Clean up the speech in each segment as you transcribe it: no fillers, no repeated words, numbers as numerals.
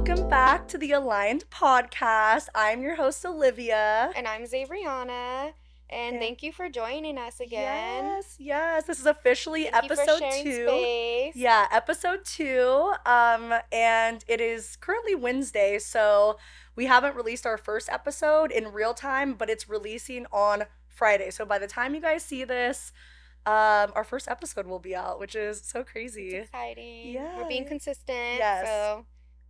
welcome back to the Aligned Podcast. I'm your host, Olivia. And I'm Xavriana. And And thank you for joining us again. yes. This is officially Thank you for episode sharing 2. space. Yeah, episode 2. And it is currently Wednesday, so we haven't released our first episode in real time, but it's releasing on Friday. So by the time you guys see this, our first episode will be out, which is so It's crazy. exciting. Yeah. We're being consistent. Yes. So,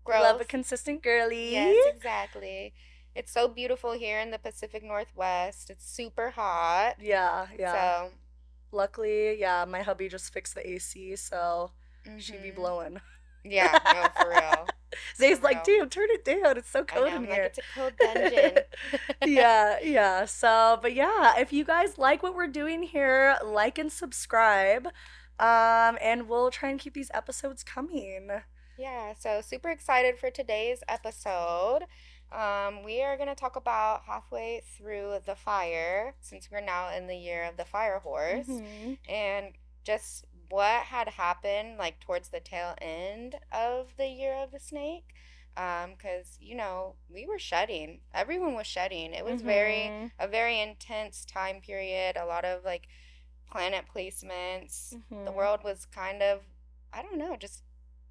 Love a growth. consistent girly. Yes, exactly. It's so beautiful here in the Pacific Northwest. It's super hot. Yeah. So, Luckily, yeah, my hubby just fixed the AC, so she be mhm. blowing. Yeah, no, for real. Zay's For like, real. damn, turn it down. It's so I cold know. in I'm like, here. it's a cold dungeon. Yeah. So, but yeah, if you guys like what we're doing here, like and subscribe. And we'll try and keep these episodes coming. Yeah, so super excited for today's episode. We are going to talk about halfway through the fire, since we're now in the year of the fire horse, Mm-hmm. and just what had happened like towards the tail end of the year of the snake. Because we were shedding. Everyone was shedding. It was Mm-hmm. a very intense time period. A lot of like planet placements. The Mm-hmm. world was kind of, I don't know, just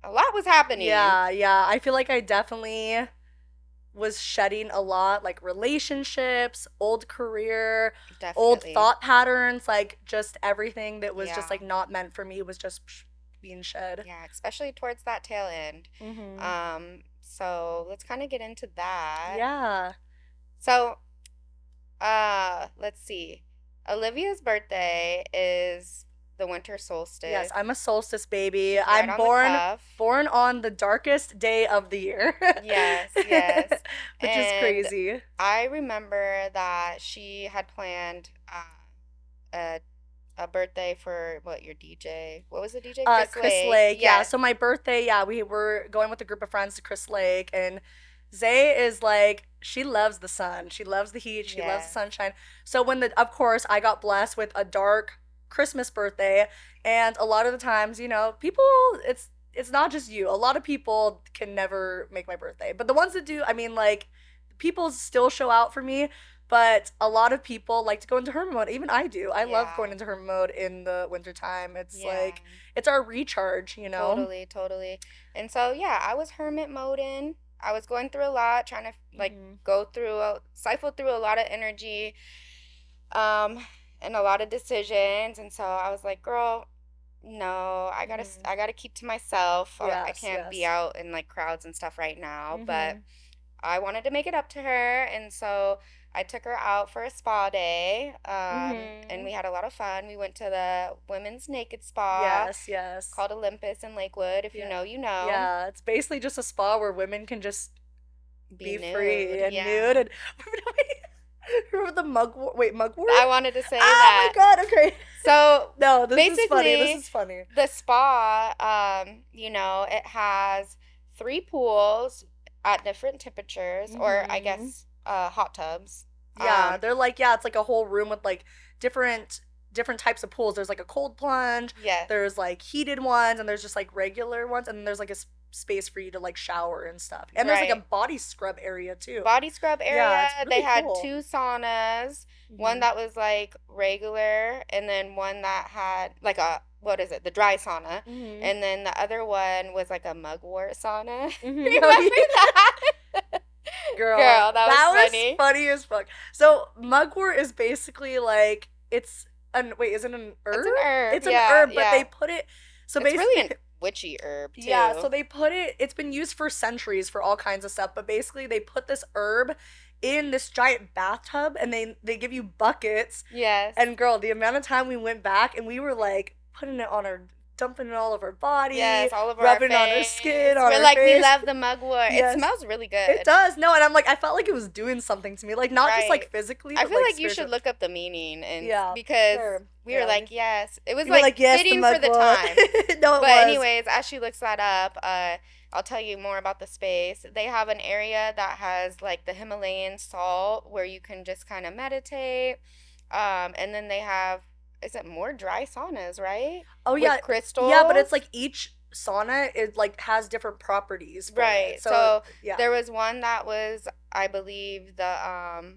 a lot was happening. Yeah. I feel like I definitely was shedding a lot, like relationships, old career, old Definitely. thought patterns, like just everything that was just Yeah. like not meant for me was just being shed. Yeah, especially towards that tail end. Mm-hmm. So let's kind of get into that. Yeah. So, let's see. Olivia's birthday is the winter Yes, solstice. I'm a solstice baby. She's right I'm on the born cuff. born on the darkest day of the year. Yes, yes. Which is And crazy. I remember that she had planned a a birthday for your DJ? What was the DJ? Chris Chris Lake. Lake. Yeah, Yes. so my birthday, yeah, we were going with a group of friends to Chris Lake, and Zay is like, she loves the sun. She loves the heat. She loves the Yes. sunshine. So of course, I got blessed with a dark Christmas birthday, and a lot of the times, people, it's not just you. A lot of people can never make my birthday, but the ones that do, I mean, like, people still show out for me. But a lot of people like to go into hermit mode. Even I do. I love Yeah. going into hermit mode in the wintertime. It's Yeah. like, it's our recharge. Totally, totally. And so yeah, I was hermit moding. I was going through a lot, trying to like Hmm. siphon through a lot of energy, um, and a lot of decisions. And so I was like, girl, no, Hmm. I gotta keep to myself. I Yes, can't be yes. out in like crowds and stuff right now. But Hmm. I wanted to make it up to her, and so I took her out for a spa day, and Hmm. we had a lot of fun. We went to the women's naked spa Yes. called Olympus in Lakewood. If you Yeah. know, you know. Yeah, it's basically just a spa where women can just Be be free nude, and yeah. nude and remember the mugwort? I wanted to say Oh my that. god, okay. So No, this is funny. This basically, is funny. the spa, it has 3 pools at different temperatures, or I Hmm. guess hot tubs. Yeah, Um, they're like, yeah, it's like a whole room with like different types of pools. There's like a cold plunge, yes. there's like heated ones, and there's just like regular ones, and then there's like space for you to like shower and stuff. And there's like a Right. body scrub area too. Body scrub Yeah, area. it's They really had cool. 2 saunas, one Hmm. that was like regular, and then one that had like what is it, the dry sauna, Hmm. and then the other one was like a mugwort sauna. Hmm. Oh, Remember that? girl, Girl, that was that was funny. funny as fuck. So mugwort is basically like is it an It's herb? an herb. It's an Yeah, herb, but they yeah. put it so It's really basically an witchy herb yeah, too. so it's been used for centuries for all kinds of stuff, but basically they put this herb in this giant bathtub and they give you buckets. Yes. And girl, the amount of time we went back and we were like putting it on our dumping it all over our body, Yes, all over our rubbing it on our face. skin, on We're our like, we face. love the mugwort. It Yes. smells really It good. does. No, and I'm like I felt like it was doing something to me. Like not just like Right. physically, I but feel like like you should spiritually. look up the meaning, and Yeah. because Sure. we were Yeah. like, yes, it was You were like like, yes, the fitting for the mugwort. time. No, it But was. anyways, as she looks that up, I'll tell you more about the space. They have an area that has like the Himalayan salt where you can just kind of meditate. And then they have, is it more dry saunas, right? Oh With yeah. crystals. Yeah, but it's like sauna, it like has different properties for it. Right. So So yeah. there was one that was, I believe, the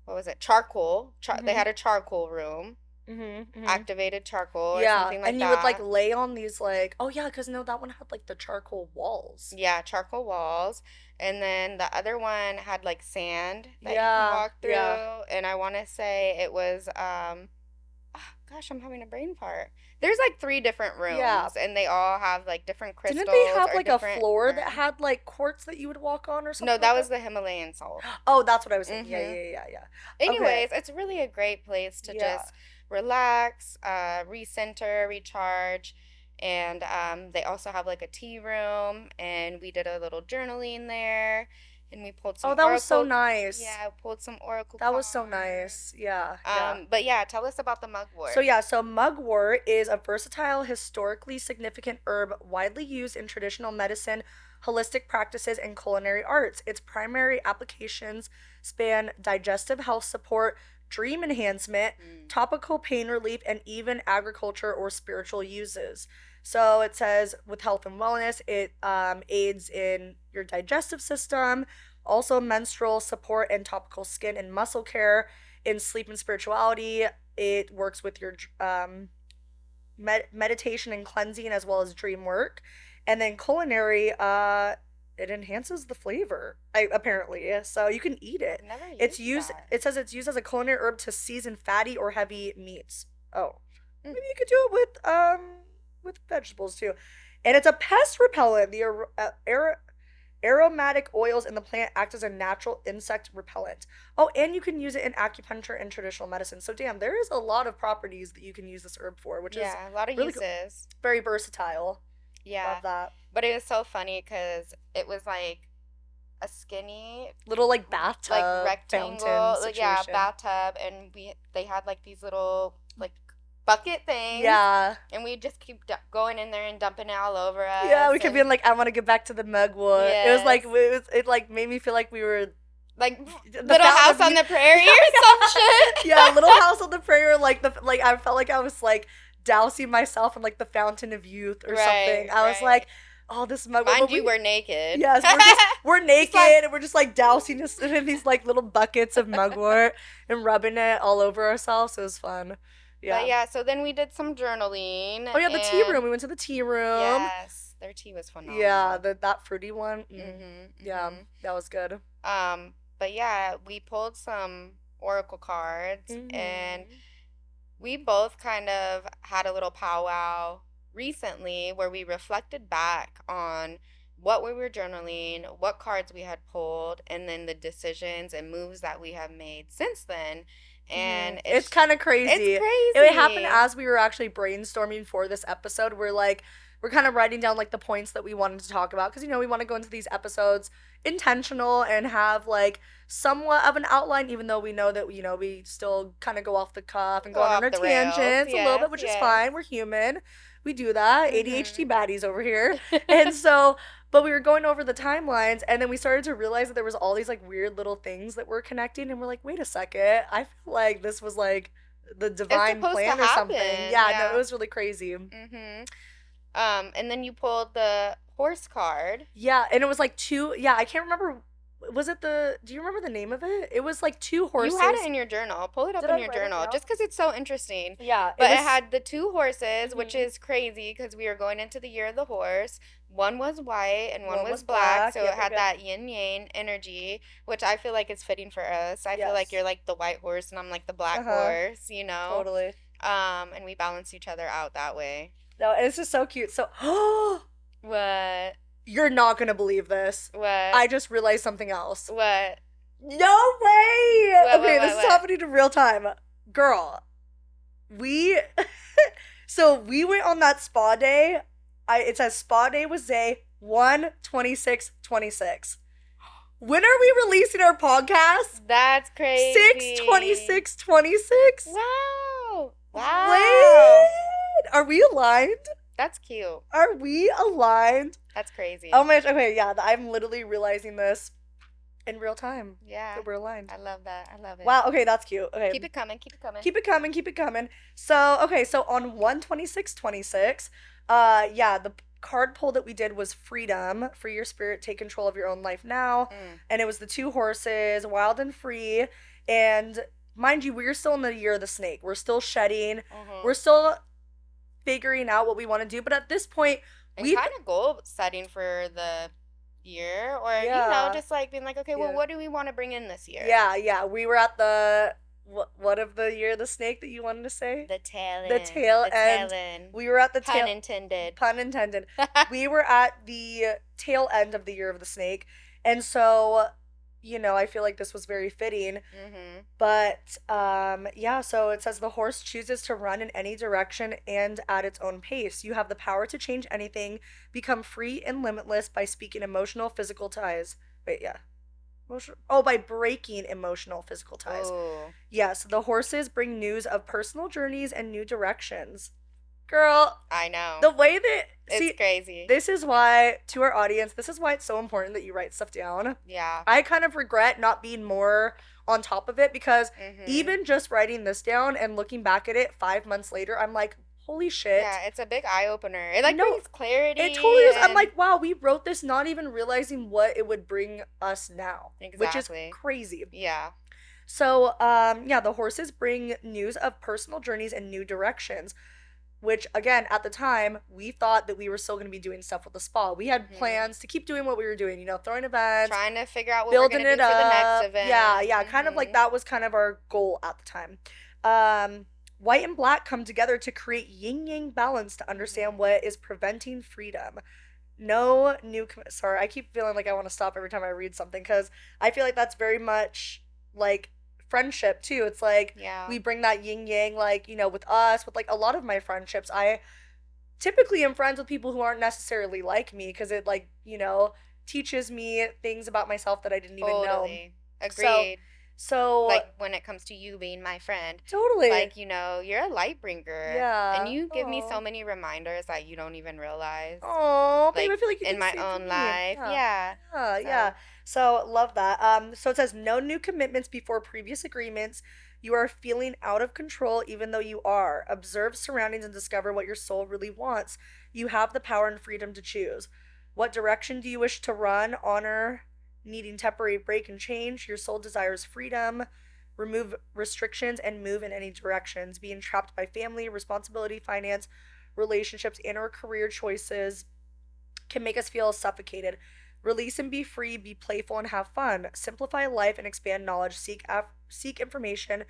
what was it? Charcoal. They Mhm. had a charcoal room, Mhm. Mhm. activated charcoal or Yeah, something like and you would like that. lay on these like, oh yeah, because no, that one had like the charcoal walls. Yeah, charcoal walls. And then the other one had like sand that you can Yeah, walk yeah, through. And I want to say it was gosh, I'm having a brain fart. There's like three different yeah. rooms and they all have like different Didn't they crystals have or like a different floor that urn. had like quartz that you would walk on or No, something like that was that? the Himalayan salt. Oh, that's what I was thinking. Yeah, Mm-hmm. yeah, yeah, yeah. Okay. Anyways, it's really a great place to Yeah. just relax, recenter, recharge. And they also have like a tea room, and we did a little journaling there, and we pulled Oh, some that was so oracle. nice. Yeah, pulled some oracle That was so cards. nice. Yeah, yeah. But yeah, tell us about the So mugwort. yeah, so mugwort is a versatile, historically significant herb widely used in traditional medicine, holistic practices, and culinary arts. Its primary applications span digestive health support, dream enhancement, Mm. topical pain relief, and even agriculture or spiritual uses. So it says with health and wellness, it aids in your digestive system, also menstrual support and topical skin and muscle care, in sleep and spirituality. It works with your meditation and cleansing as well as dream work. And then culinary, it enhances the flavor, apparently. So you can eat it. I've never It's used used, that. it says it's used as a culinary herb to season fatty or heavy meats. Oh, Mm. maybe you could do it with vegetables too. And it's a pest repellent. The aromatic oils in the plant act as a natural insect repellent. Oh, and you can use it in acupuncture and traditional medicine. So, damn, there is a lot of properties that you can use this herb for, which is Yeah, a lot of really uses. very versatile. Yeah, Love that. but it was so funny because it was like a skinny Little like like bathtub fountain rectangle, like yeah, situation. bathtub, and they had like these little like bucket things, Yeah. and we just keep going in there and dumping it all over Yeah, us, we could be and like, I want to get back to the mugwort. It was like, yes, it like made me feel like we were like the Little fountain House of on youth. the Prairie or some shit. Yeah, Little House on the Prairie, like I felt like I was like dousing myself in like the fountain of youth or Right, something. I was right. like, oh, this mugwort. Mind But you, we, we're naked. yes, we're Just naked like and we're just like dousing us in these like little buckets of mugwort and rubbing it all over ourselves. It was fun. But Yeah. yeah, so then we did some journaling Oh yeah, the tea room. and We went to the tea room. yes, their tea was Yeah, phenomenal. that fruity one. Mhm. Yeah, Mhm. that was good. But yeah, we pulled some oracle cards and Hmm. we both kind of had a little powwow recently where we reflected back on what we were journaling, what cards we had pulled, and then the decisions and moves that we have made since then. And It's kind of it's crazy. It happened crazy. as we were actually brainstorming for this episode. We're kind of writing down like the points that we wanted to talk about because we want to go into these episodes intentional and have like somewhat of an outline, even though we know that we still kind of go off the cuff and Go go on off our the rails. tangents a little Yes, bit, which is yes. fine. We're human. We do that. ADHD Mhm. baddies over here. And so, but we were going over the timelines and then we started to realize that there was all these like weird little things that were connecting and we're like, wait a second. I feel like this was like the It's divine supposed to plan or something. happen. Yeah, no, it Yeah. was really crazy. Mhm. And then you pulled the horse card. Yeah, and it was like two. Yeah, I can't remember. Was it the? Do you remember the name of it? It was like two You had it horses. in your journal. Pull it up Did in I your write it journal down? just because it's so interesting. Yeah, it But it was. had the two horses, which Mhm. is crazy because we were going into the year of the horse. One was white and one One was was black, black. so it Yep, yep, had yep. that yin yang energy, which I feel like is fitting for us. I feel like Yes. you're like the white horse and I'm like the Uh black huh. horse, you know? Totally. And we balance each other out that way. No, and it's just so cute. So, What? you're not gonna believe this. What? I just realized something else. What? No way! What? Okay, What? this What? is What? happening in real time. Girl, we so we went on that spa day. It says spa day was day 1/26/26. When are we releasing our podcast? That's crazy. 6/26/26? Wow. Wow. Wait! Are we aligned? That's cute. Are we aligned? That's crazy. Oh my gosh, okay, yeah, I'm literally realizing this in real time. Yeah. That we're aligned. I love that. I love it. Wow, okay, that's cute. Okay. Keep it coming. Keep it coming. Keep it coming, keep it coming. So, okay, so on 1/26/26, Yeah, the card pull that we did was freedom, free your spirit, take control of your own life now. Mm. And it was the two horses, wild and free. And mind you, we're still in the year of the snake. We're still shedding. Mm-hmm. We're still figuring out what we want to do. But at this point, And we've, kind of goal setting for the year, or yeah, just like being like, okay, well, yeah. what do we want to bring in this year? Yeah, yeah. We were at the what of the year of the snake that you wanted to say? The tail The end. tail The end. tail end. We were at the Pun tail intended. pun intended. We were at the tail end of the year of the snake. And so, I feel like this was very fitting. Mm-hmm. But yeah, so it says the horse chooses to run in any direction and at its own pace. You have the power to change anything, become free and limitless by speaking emotional, physical ties. Wait, yeah. Emotional. Oh, by breaking emotional, physical ties. Oh, Yes, the horses bring news of personal journeys and new directions. Girl, I know. the way that It's see, crazy. this is why to our audience, this is why it's so important that you write stuff down. Yeah. I kind of regret not being more on top of it because Mm-hmm. even just writing this down and looking back at it 5 months later, I'm like, holy shit. Yeah, it's a big eye opener. It like No, brings clarity it totally is. I'm and like, wow, we wrote this not even realizing what it would bring us now, which is exactly. crazy. Yeah. So, yeah, the horses bring news of personal journeys and new directions, which again, at the time, we thought that we were still going to be doing stuff with the spa. We had Mm-hmm. plans to keep doing what we were doing, throwing events, Trying to figure out what we're building gonna do it for the next up. Yeah, event. yeah, kind of like Mm-hmm. that was kind of our goal at the time. White and black come together to create yin yang balance to understand Mm-hmm. what is preventing freedom. No new. Sorry, I keep feeling like I want to stop every time I read something because I feel like that's very much like friendship too. It's like Yeah. we bring that yin yang, like, with us, with like a lot of my friendships. I typically am friends with people who aren't necessarily like me because it, like, teaches me things about myself that I didn't even know. Totally. So, Agreed. so Like when it comes to you being my friend, totally. like, you're a light bringer and Yeah. you give me so Oh. many reminders that you don't even realize. Oh, babe, I Like feel like you do in the my same for own me. life. Yeah. Yeah. Yeah, yeah. So, So love that. So it says no new commitments before previous agreements. You are feeling out of control even though you are. Observe surroundings and discover what your soul really wants. You have the power and freedom to choose. What direction do you wish to run? Honor needing temporary break and change. Your soul desires freedom. Remove restrictions and move in any directions. Being trapped by family, responsibility, finance, relationships, and or career choices can make us feel suffocated. Release and be free, be playful and have fun. Simplify life and expand knowledge. Seek information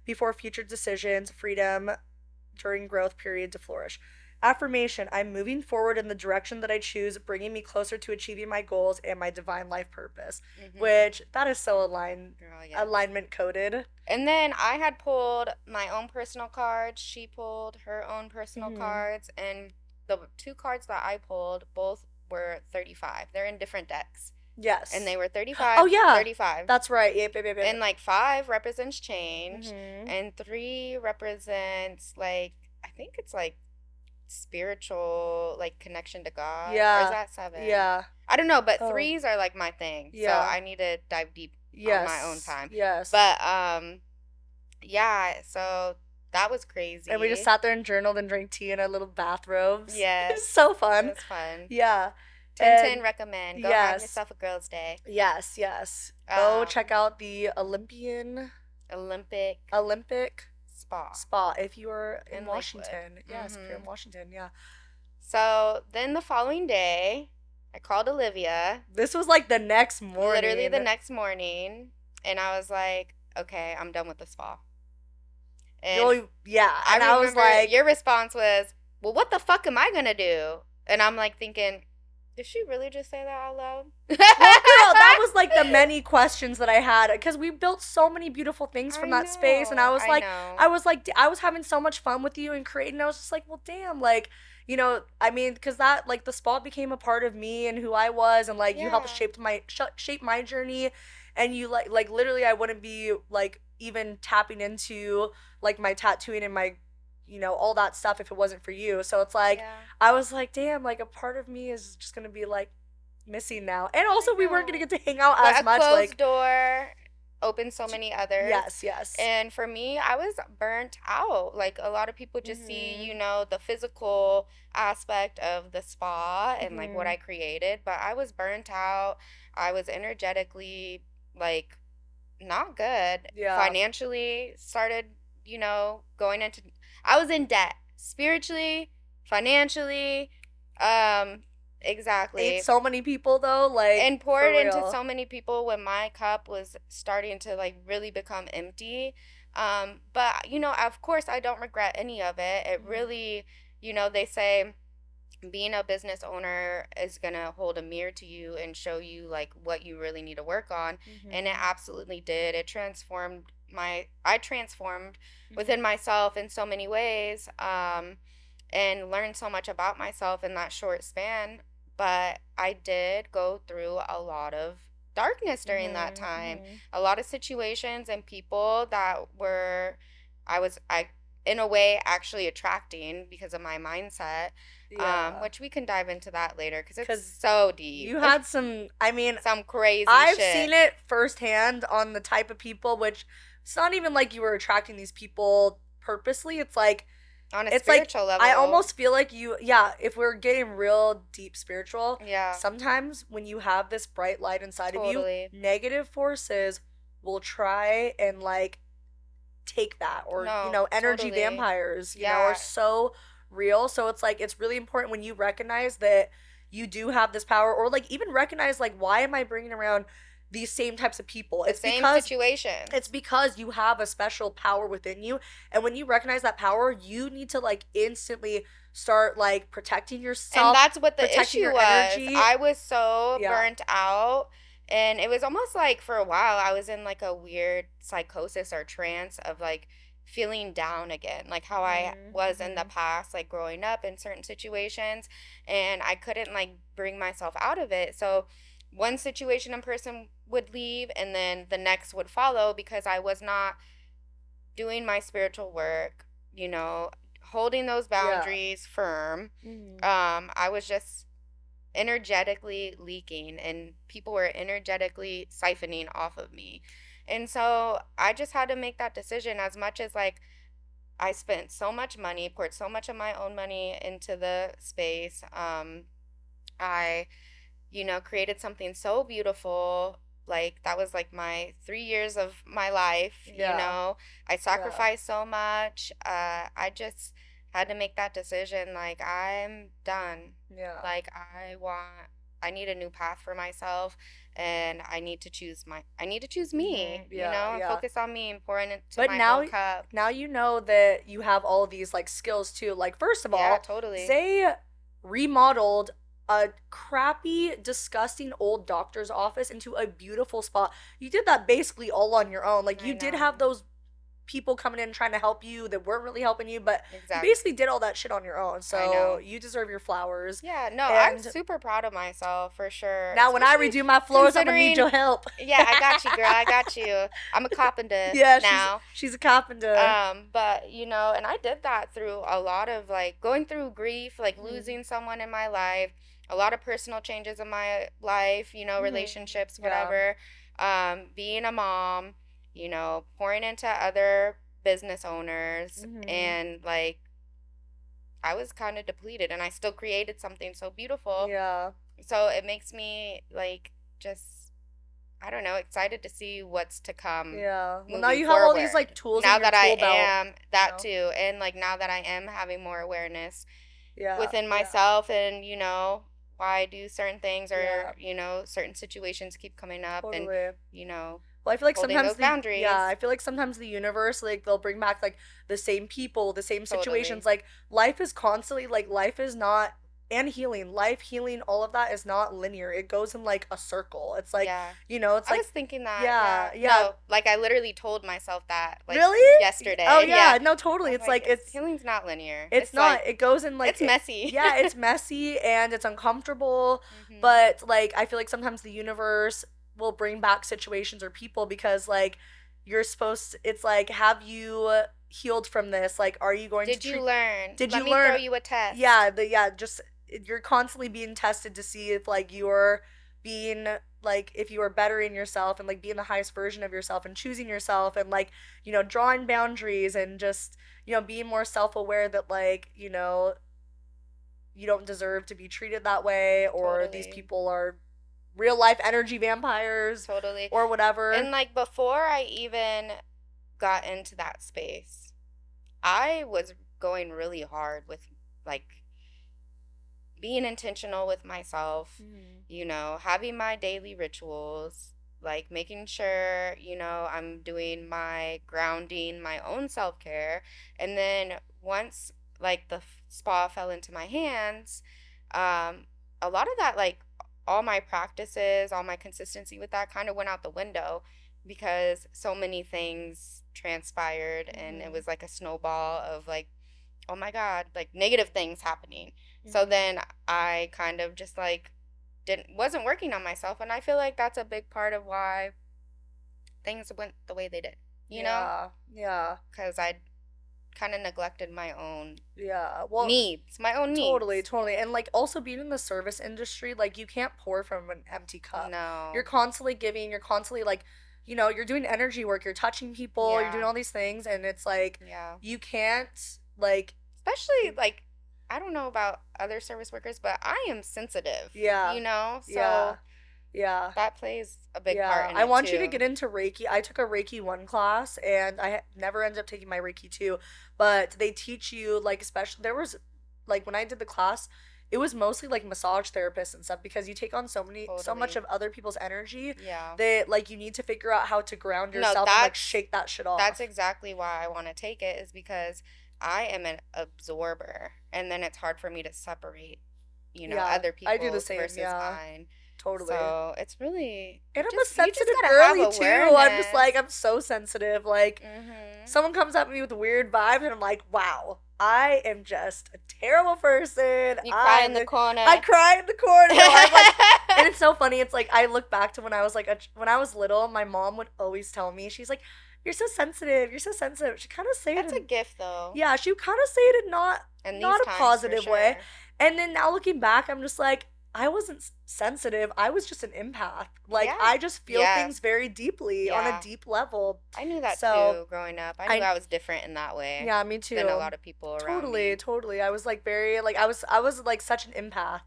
before future decisions. Freedom during growth period to flourish. Affirmation: I'm moving forward in the direction that I choose, bringing me closer to achieving my goals and my divine life purpose. mm-hmm. Which that is so Girl, yes. alignment coded. And then I had pulled my own personal cards. She pulled her own personal Mm-hmm. cards. And the two cards that I pulled both were 35. They're in different decks. And Yes. they were 35, Oh yeah, 35. that's right. Yep, yep, yep, And yep. like 5 represents change. Mm-hmm. And 3 represents like, I think it's like spiritual, like connection to God. Or is Yeah. that 7? Yeah. I don't know, but Oh. threes are like my thing. So Yeah. I need to dive deep on my own Yes. time. Yes. But yeah, so that was crazy. And we just sat there and journaled and drank tea in our little bathrobes. It Yes. was so It fun. was fun. Yeah. 10/10 And recommend. Go have yes. yourself a girls' day. Yes, yes. Go check Um, out the Olympic Olympic spa spa if you are in in Lakewood. Washington. Yes, if you're in Mhm. Washington, yeah. So then the following day, I called Olivia, This was like the next literally the morning. next morning, and I was like, "Okay, I'm done with the spa." And Oh, yeah. I And I was remember like, your response was, "Well, what the fuck am I gonna do?" And I'm like thinking, did she really just say that out loud? well, girl, that was like the many questions that I had because we built so many beautiful things from that space, and I was I like, know. I was having so much fun with you and creating. I was just like, well, damn, like, I mean, because that, like, the spa became a part of me and who I was, and like, you helped Yeah. shape my journey, and you like literally, I wouldn't be like even tapping into like my tattooing and my, all that stuff if it wasn't for you. So it's like, Yeah. I was like, damn, like a part of me is just gonna be like missing now. And also I we weren't gonna know. get to hang out But as a much closed like door open so many others. Yes, yes. And for me, I was burnt out. Like a lot of people just see, Mhm. the physical aspect of the spa and like what I Mhm. created, but I was burnt out. I was energetically like not good. Yeah. Financially started, going into I was in debt spiritually, financially, um Ate exactly, so many people though, like and for poured into real. so many people when my cup was starting to like really become empty. But of course I don't regret any of it. It Mhm. really, they say being a business owner is going to hold a mirror to you and show you like what you really need to work on, and it Mhm. absolutely did. It transformed my I transformed within Mhm. myself in so many ways, and learned so much about myself in that short span. But I did go through a lot of darkness during that Mhm. time, Mhm. a lot of situations and people that were I in a way actually attracting because of my mindset, Yeah. which we can dive into that later because it's Cuz so deep. you had some, I mean, Some crazy I've shit seen it firsthand on the type of people, which it's not even like you were attracting these people purposely. on a It's like spiritual I level. almost feel like you, yeah, if we're getting real deep spiritual, Yeah, sometimes when you have this bright light inside of you, totally. negative forces will try and like take that, or No, energy totally. vampires, are Yeah. so real. So it's like it's really important when you recognize that you do have this power, or like even recognize like, why am I bringing around these same types of people? The it's same because it's situations. because you have a special power within you, and when you recognize that power, you need to like instantly start like protecting And yourself, that's what the protecting issue your was. energy. I was so Yeah. burnt out. And it was almost like for a while, I was in like a weird psychosis or trance of like feeling down again, like how I Mhm. was in the Mhm. past, like growing up in certain situations. And I couldn't like bring myself out of it. So one situation and person would leave, and then the next would follow because I was not doing my spiritual work, holding those Yeah. boundaries firm. Mhm. I was just energetically leaking, and people were energetically siphoning off of me. And so I just had to make that decision. As much as like I spent so much money, poured so much of my own money into the space, I created something so beautiful. Like that was like my 3 years of my life. Yeah. I Yeah. sacrificed so much. I just had to make that decision. Like I'm done. Yeah. Like I need a new path for myself, and I need to choose Mhm. me, Yeah. and Yeah. focus on me and pouring into But my own cup. now you know that you have all of these like skills too. Like first of Yeah, all, totally. Zay remodeled a crappy, disgusting old doctor's office into a beautiful spot. You did that basically all on your own. Like I you did know. have those people coming in trying to help you that weren't really helping you, but you Exactly. basically did all that shit on your own. I So know. you deserve your flowers. Yeah, no, I'm And super proud of myself for sure. now when I Especially redo my floors, I'm gonna need considering, your help. yeah, I got you, girl. I got you. I'm a carpenter Yeah, now. she's a carpenter. But and I did that through a lot of like going through grief, like Mhm. losing someone in my life, a lot of personal changes in my life, Mhm. relationships, Yeah. whatever. Being a mom, pouring into other business owners, Mhm. and like I was kind of depleted, and I still created something so beautiful. Yeah. So it makes me like just, I don't know, excited to see what's to come Yeah. Well, now moving you have all these like forward. tools in Now your that I tool belt, am you that know? too, and like now that I am having more awareness Yeah. within Yeah. myself, and why I do certain things, or Yeah. certain situations keep coming up, and Totally. you know, Well, I feel like holding sometimes those I boundaries. feel like sometimes the universe, like, they'll bring back, like, the same people, the same situations. Totally. Like, life is constantly, like, life is not, and healing, life, healing, all of that is not linear. It goes in, like, a circle. It's like, Yeah. it's I was like, thinking that, yeah, yeah. yeah. No, like I literally told myself that like Really? Oh, yesterday. Yeah. yeah. No, I totally. was It's like, like, it's healing's not linear. it's It's not. like It goes in, like, it's messy. yeah, it's messy and it's uncomfortable. Mhm. But, like, I feel like sometimes the universe will bring back situations or people because, like, it's like, have you healed from this? Like, are you going to Did you treat, learn? did Let you me throw learn? you a test. Yeah, just, you're constantly being tested to see if, like, you're being like if you are bettering yourself and like being the highest version of yourself and choosing yourself and like, drawing boundaries and just, being more self-aware that like, you don't deserve to be treated that way, or these Totally. people are real life energy vampires Totally. or whatever. And like before I even got into that space, I was going really hard with like being intentional with myself, Mm. having my daily rituals, like making sure, I'm doing my grounding, my own self care. And then once like the spa fell into my hands, um, a lot of that, like all my practices, all my consistency with that kind of went out the window because so many things transpired and it Mm-hmm. was like a snowball of like, oh my God, like negative things happening. So Mm-hmm. then I kind of just like didn't wasn't working on myself, and I feel like that's a big part of why things went the way they did. You know, Yeah. Yeah. because I kind of neglected my own Yeah. Well, needs, my own totally, needs. totally. And like also being in the service industry, like you can't pour from an empty cup. You're No. constantly giving, you're constantly like, you're doing energy work, you're touching people, you're doing Yeah. all these things, and it's like Yeah. you can't like Especially like I don't know about other service workers, but I am sensitive, yeah. Yeah. So Yeah. that plays a big part Yeah, in I it want you to too. get into Reiki. I took a Reiki 1 class and never ended up taking my Reiki 2, but they teach you like especially there was like when I did the class, it was mostly like massage therapists and stuff because you take on so much Totally. of other people's energy Yeah. that like you need to figure out how to ground No, yourself and like that's shake that shit that's off. exactly why I want to take it is because I am an absorber and then it's hard for me to separate, Yeah, other I do the people's same. versus Yeah, mine. totally. So it's really And I'm a you just sensitive gotta have girly too. I'm just like awareness. I'm so sensitive. Like Mhm. someone comes at me with a weird vibe and I'm like, wow, I am just a terrible person. You cry in the I corner. cry in the corner. I'm like, and it's so funny. It's like I look back to when I was like when I was little, my mom would always tell me, she's like, "You're so sensitive. You're so sensitive." She kind of say it That's a in, gift though. yeah, she kind of say it in In these not a times for positive way. sure. And then now looking back, I'm just like, I wasn't sensitive. I was just an empath. Like Yeah. I just feel Yeah. things very deeply on a Yeah. deep level. I knew that So too growing up. I knew I I was different in that way yeah, me than a too. lot of people around Totally, me. totally. I was like very like I was like such an empath.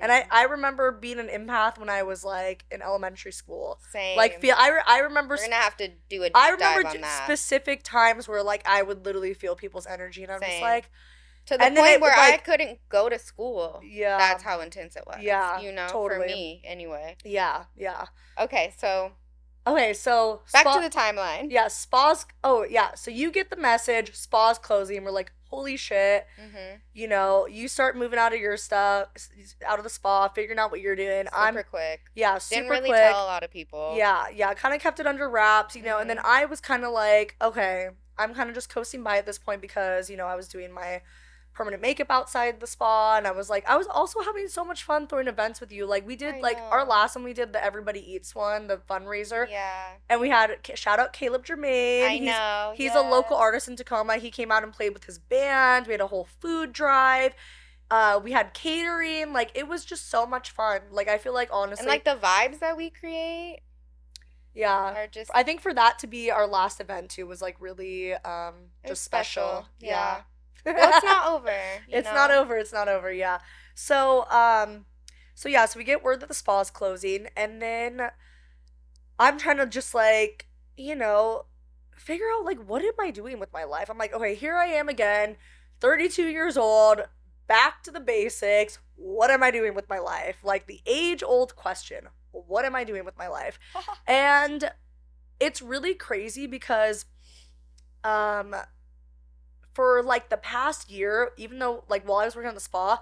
And I Mhm. I remember being an empath when I was like in elementary school. Like Same. feel I remember We're gonna have to do a I deep remember dive on that. specific times where like I would literally feel people's energy and I'm just Same. like To the and then point it where would I like couldn't go to school. yeah, That's how intense it was, yeah, for totally. me anyway. Yeah, yeah. Okay, so Okay, so back to spa the timeline. yeah, spa's oh yeah, so you get the message, spa's closing, we're like, holy shit. Mhm. You start moving out of your stuff, out of the spa, figuring out what you're doing. Super quick. Yeah, Didn't super really tell quick. a lot of people. Yeah, yeah, kind of kept it under wraps, and then Mhm. I was kind of like, okay, I'm kind of just coasting by at this point because, I was doing my permanent makeup outside the spa and I was like, I was also having so much fun throwing events with you. Like we did I like our know. last one we did the Everybody Eats one, the fundraiser, Yeah. and we had shout out Caleb Germain. I He's know. he's a local Yes. artist in Tacoma. He came out and played with his band. We had a whole food drive. We had catering. Like it was just so much fun. Like I feel like And honestly, like the vibes that we create yeah. are just I think for that to be our last event too was like really it's just special. special. Yeah. Yeah. Well, it's not over, It's not over. It's not over. Yeah. So so we get word that the spa is closing and then I'm trying to just like, figure out like what am I doing with my life? I'm like, okay, here I am again, 32 years old, back to the basics. What am I doing with my life? Like the age-old question. What am I doing with my life? And it's really crazy because um for like the past year, even though like while I was working on the spa,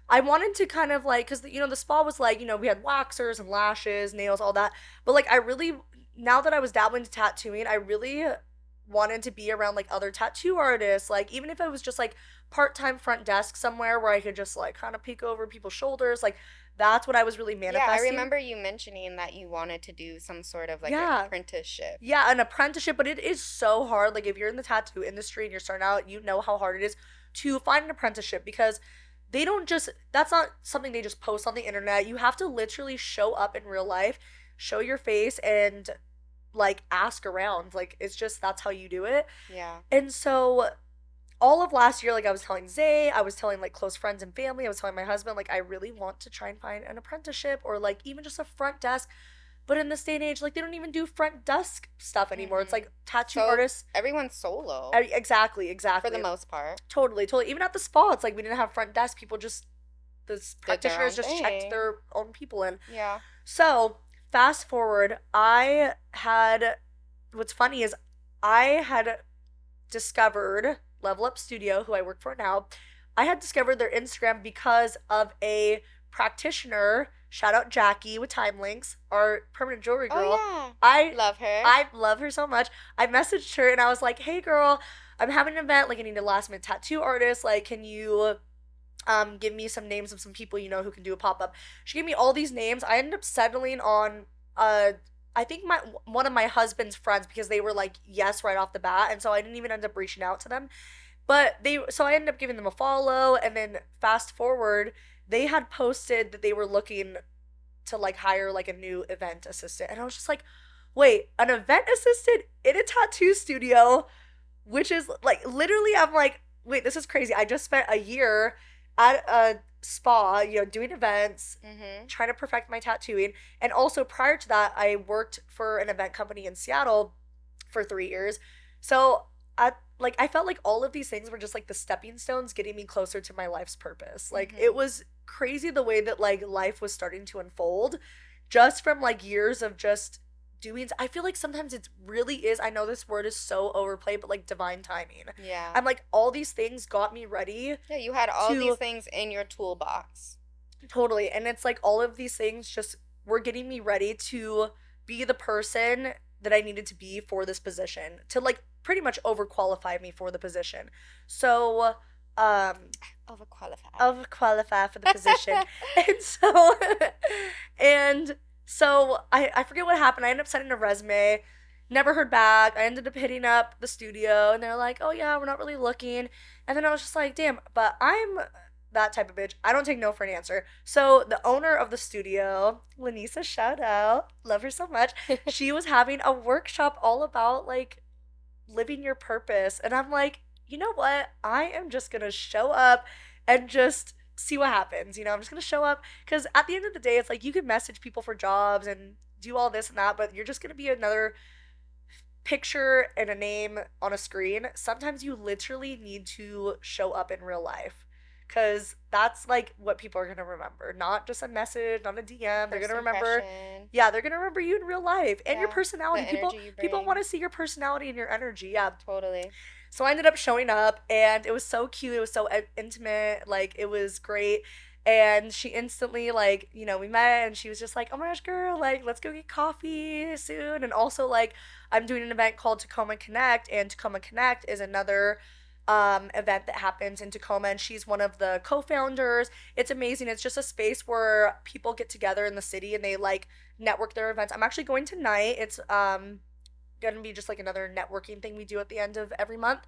I wanted to kind of like, because the spa was like, we had waxers and lashes, nails, all that. But like, I really, now that I was dabbling into tattooing, I really wanted to be around like other tattoo artists. Like, even if it was just like part time front desk somewhere where I could just like kind of peek over people's shoulders, like, that's what I was really Yeah, I manifesting. remember you mentioning that you wanted to do some sort of like Yeah. apprenticeship. Yeah, an apprenticeship, but it is so hard. Like, if you're in the tattoo industry and you're starting out, you know how hard it is to find an apprenticeship because that's not something they just post on the internet. You have to literally show up in real life, show your face and like ask around. Like it's just that's how you do it. Yeah. And so all of last year, like I was telling Zay, I was telling like close friends and family, I was telling my husband, like I really want to try and find an apprenticeship or like even just a front desk. But in this day and age, like they don't even do front desk stuff anymore. It's Mm-hmm. like tattoo So artists. everyone's solo Exactly, for the exactly. most part. Totally, totally. Even at the spa, it's like we didn't have front desk. People just, the Did their practitioners own just checked thing. their own people in. Yeah. So fast forward, I had, what's funny is I had discovered Level Up Studio, who I work for now. I had discovered their Instagram because of a practitioner. Shout out Jackie with Time Links, our permanent jewelry Oh girl. yeah. I Love her. I love her so much. I messaged her and I was like, "Hey girl, I'm having an event. Like, I need a last minute tattoo artist. Like, can you give me some names of some people you know who can do a pop up?" She gave me all these names. I ended up settling on uh I think my one of my husband's friends because they were like yes right off the bat, and so I didn't even end up reaching out to them. But they so I ended up giving them a follow, and then fast forward, they had posted that they were looking to like hire like a new event assistant, and I was just like, wait, an event assistant in a tattoo studio, which is like literally I'm like, wait, this is crazy. I just spent a year at a spa, doing events, Mhm. trying to perfect my tattooing. And also prior to that, I worked for an event company in Seattle for 3 years. So I felt like all of these things were just like the stepping stones getting me closer to my life's purpose. Like it Mhm. was crazy the way that like life was starting to unfold just from like years of just doing. I feel like sometimes it really is, I know this word is so overplayed, but like divine timing. Yeah. I'm like all these things got me ready Yeah, you had all these to things in your toolbox. totally, and it's like all of these things just were getting me ready to be the person that I needed to be for this position, to like pretty much overqualify me for the position. So Overqualified. overqualify for the position. And so and so I forget what happened. I ended up sending a resume, never heard back. I ended up hitting up the studio and they're like, "Oh yeah, we're not really looking." And then I was just like, "Damn, but I'm that type of bitch. I don't take no for an answer." So the owner of the studio, Lanisa, shout out, love her so much. She was having a workshop all about like living your purpose. And I'm like, you know what? I am just gonna show up and just see what happens. I'm just gonna show up because at the end of the day, it's like you can message people for jobs and do all this and that, but you're just gonna be another picture and a name on a screen. Sometimes you literally need to show up in real life. Cause that's like what people are gonna remember. Not just a message, not a DM. They're First gonna remember, impression. yeah, they're gonna remember you in real life and your Yeah. The personality. People energy you people bring. want to see your personality and your energy. Yeah. Totally. So I ended up showing up and it was so cute. It was so intimate. Like it was great. And she instantly like, we met and she was just like, "Oh my gosh, girl, like let's go get coffee soon." And also like I'm doing an event called Tacoma Connect, and Tacoma Connect is another event that happens in Tacoma, and she's one of the co-founders. It's amazing. It's just a space where people get together in the city and they like network their events. I'm actually going tonight. It's gonna be just like another networking thing we do at the end of every month.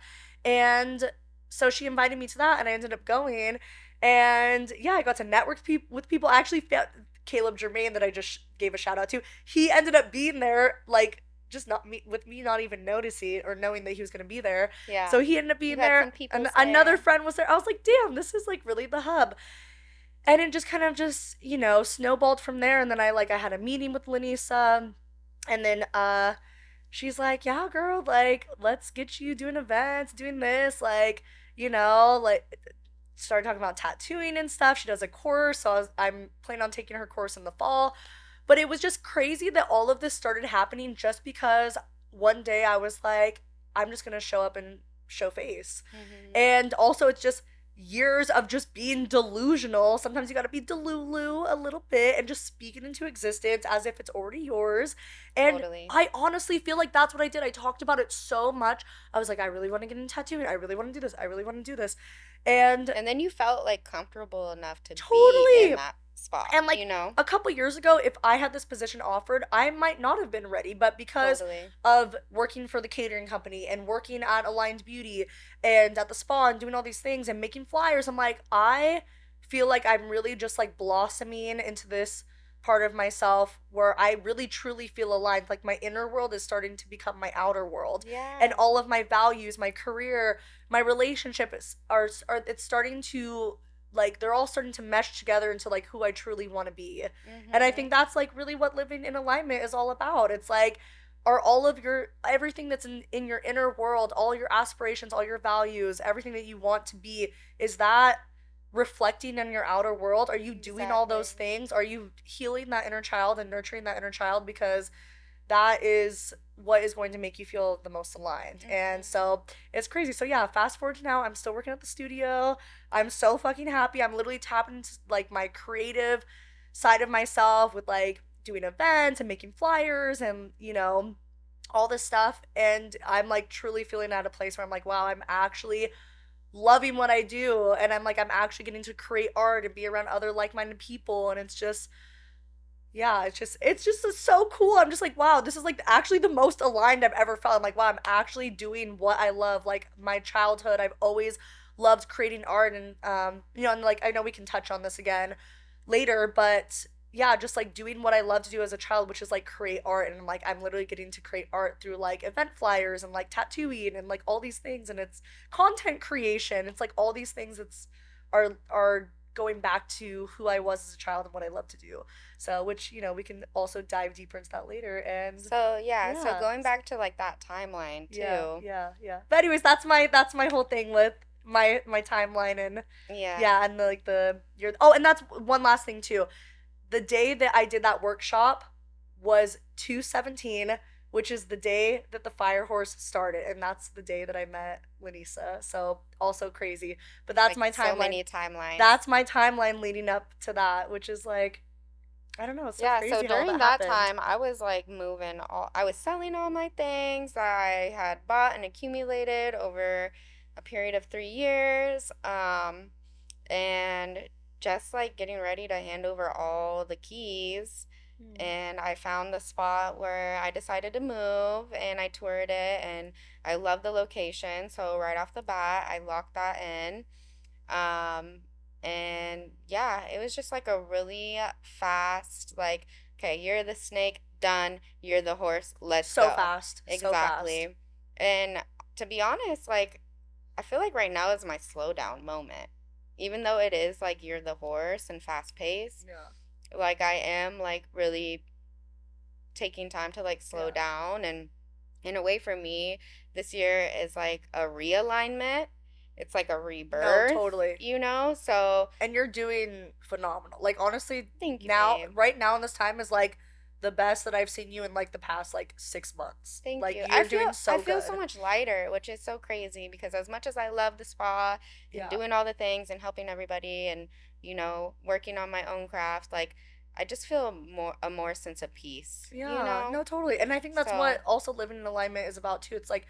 And so she invited me to that and I ended up going. And yeah, I got to network with people. I actually found Caleb Germain that I just gave a shout out to. He ended up being there, like just not me with me not even noticing or knowing that he was gonna be there. Yeah. So he ended up You being had there. some And peoples another there. friend was there. I was like, damn, this is like really the hub. And it just kind of just, snowballed from there. And then I had a meeting with Lanisa, and then she's like, "Yeah, girl, like let's get you doing events, doing this, like, like started talking about tattooing and stuff. She does a course, so I'm planning on taking her course in the fall." But it was just crazy that all of this started happening just because one day I was like, I'm just gonna show up and show face. Mhm. And also it's just years of just being delusional. Sometimes you gotta be delulu a little bit and just speak it into existence as if it's already yours. And Totally. I honestly feel like that's what I did. I talked about it so much. I was like, I really want to get into tattooing. I really want to do this. I really want to do this. And And then you felt like comfortable enough to be in totally. that spot, And you like know? a couple years ago, if I had this position offered, I might not have been ready. But because Totally. of working for the catering company and working at Aligned Beauty and at the spa and doing all these things and making flyers, I'm like, I feel like I'm really just like blossoming into this part of myself where I really truly feel aligned. Like my inner world is starting to become my outer world. And Yeah. all of my values, my career, my relationships are it's starting to like they're all starting to mesh together into like who I truly want to be. And I think Mhm. that's like really what living in alignment is all about. It's like are all of your everything that's in your inner world, all your aspirations, all your values, everything that you want to be, is that reflecting in your outer world? Are you doing all those Exactly. things? Are you healing that inner child and nurturing that inner child? Because that is what is going to make you feel the most aligned. And Mhm. so it's crazy. So yeah, fast forward to now, I'm still working at the studio. I'm so fucking happy. I'm literally tapping into like my creative side of myself with like doing events and making flyers and, all this stuff. And I'm like truly feeling at a place where I'm like, wow, I'm actually loving what I do. And I'm like, I'm actually getting to create art and be around other like minded people. And it's just, yeah, it's just so cool. I'm just like, wow, this is like actually the most aligned I've ever felt. I'm like, wow, I'm actually doing what I love. Like my childhood, I've always loved creating art, and and like I know we can touch on this again later, but yeah, just like doing what I love to do as a child, which is like create art. And like I'm literally getting to create art through like event flyers and like tattooing and like all these things, and it's content creation. It's like all these things that's are going back to who I was as a child and what I love to do. So, which, we can also dive deeper into that later. And So yeah, so yeah, going back to like that timeline yeah, too. yeah, yeah. But anyways, that's my whole thing with my timeline. And Yeah. yeah, and like the you're oh, and that's one last thing too. The day that I did that workshop was 2/17, which is the day that the fire horse started, and that's the day that I met Lanisa. So also crazy. But that's Like my so timeline. many timelines. That's my timeline leading up to that, which is like I don't know, it's so Yeah, so crazy how all during that that happened. time, I was like moving all, I was selling all my things that I had bought and accumulated over a period of 3 years. And just like getting ready to hand over all the keys. Hmm. And I found the spot where I decided to move and I toured it and I love the location. So right off the bat, I locked that in. Um, and yeah, it was just like a really fast, like, okay, you're the snake, done. You're the horse, let's So go. fast, so fast. Exactly. And to be honest, like, I feel like right now is my slow down moment. Even though it is like you're the horse and fast paced, Yeah, like I am like really taking time to like slow yeah. down. And in a way for me, this year is like a realignment. It's like a No, rebirth, totally. you know? So And you're doing phenomenal. Like honestly, thank you, now babe. right now in this time is like the best that I've seen you in like the past like 6 months. Thank Like you. you're doing I so feel so good. much lighter, which is so crazy because as much as I love the spa and Yeah. doing all the things and helping everybody and working on my own craft, like I just feel more sense of peace, you Yeah, know? no, totally. And I think that's So, what also living in alignment is about too. It's like,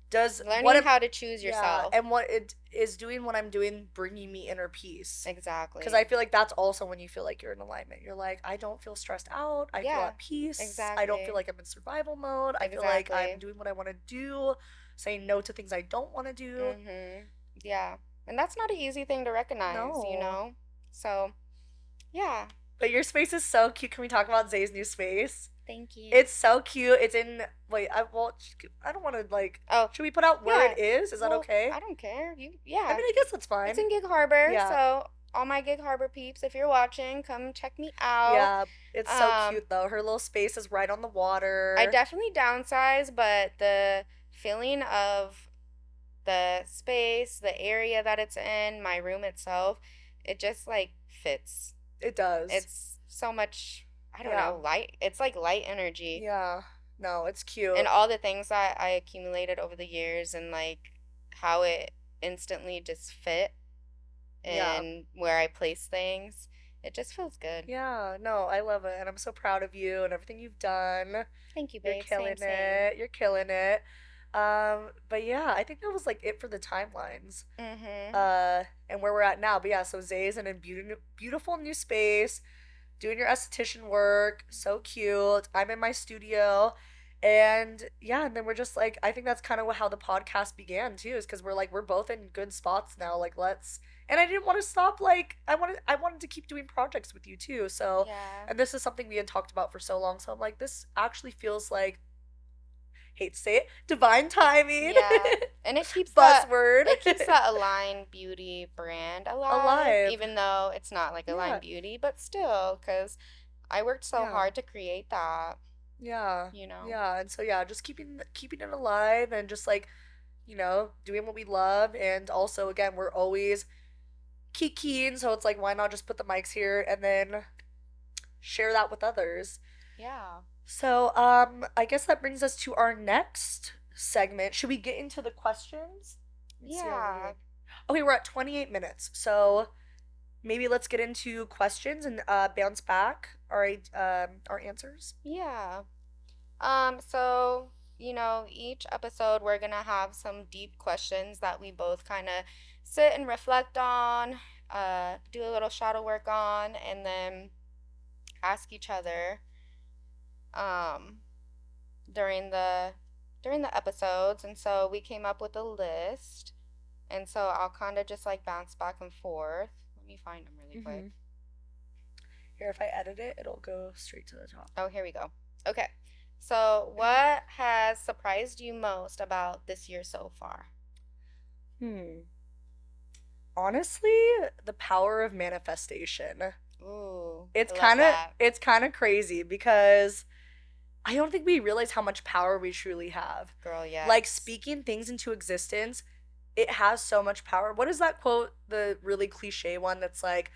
does what learning am how to choose yeah, yourself. and what it is doing what I'm doing bringing me inner peace. Because I Exactly. feel like that's also when you feel like you're in alignment. You're like, I don't feel stressed out. I feel Yeah, at peace. I don't feel exactly. like I'm in survival mode. I feel like I'm Exactly. doing what I want to do, saying no to things I don't want to do. Mhm. Yeah. And that's not an easy thing to recognize, you No. know? So, yeah. But your space is so cute. Can we talk about Zay's new space? Thank you. It's so cute. It's in. Wait, I don't want to like. Oh, Should we put out where yeah. it is? Is that Well, okay? I don't care. You, I yeah. mean, I guess that's It's fine. in Gig Harbor, Yeah. so all my Gig Harbor peeps, if you're watching, come check me out. Yeah. It's so Um, cute though. Her little space is right on the I water. definitely downsized, but the feeling of the space, the area that it's in, my room itself, it just like fits. It does. It's so much, I don't Yeah. know, light. It's like light energy. Yeah. No, it's And cute. all the things that I accumulated over the years and like how it instantly just fit Yeah. and where I place things, it just feels good. Yeah. No, I love it. And I'm so proud of you and everything you've done. Thank you, You're babe. Same, killing same. it. You're killing it. But yeah, I think that was like it for the timelines. Mm-hmm. And where we're at now. But yeah, so Zay's in a beautiful new space, doing your esthetician work. So cute. I'm in my studio. And yeah, and then we're just like, I think that's kind of how the podcast began too, is because we're like, we're both in good spots now. Like, let's. And I didn't want to stop. Like, I wanted to keep doing projects with you too. So, Yeah. and this is something we had talked about for so long. So I'm like, this actually feels like, hate to say it, divine timing. Yeah. And Buzzword. it keeps that Align Beauty brand alive, Alive. even though it's not like Align Yeah. Beauty, but still, because I worked so Yeah. hard to create that, Yeah. you know? Yeah. And so yeah, just keeping it alive and just like, doing what we love. And also again, we're always keen, so it's like, why not just put the mics here and then share that with others. Yeah. So I guess that brings us to our next segment. Should we get into the questions? Let me see how we're Yeah. doing. Okay, we're at 28 minutes. So maybe let's get into questions and bounce back our answers. Yeah. So, each episode we're gonna have some deep questions that we both kind of sit and reflect on, do a little shadow work on, and then ask each other um during the episodes. And so we came up with a list. And so I'll kind of just like bounce back and forth. Let me find them really quick. Mm-hmm. Here, if I edit it, it'll go straight to the top. Oh, here we go. Okay. So, what has surprised you most about this year so far? Hmm. Honestly, the power of manifestation. Ooh, It's I love kind of that. it's kind of crazy because I don't think we realize how much power we truly have. Girl, Like yes. speaking things into existence, it has so much power. What is that quote? The really cliche one that's like,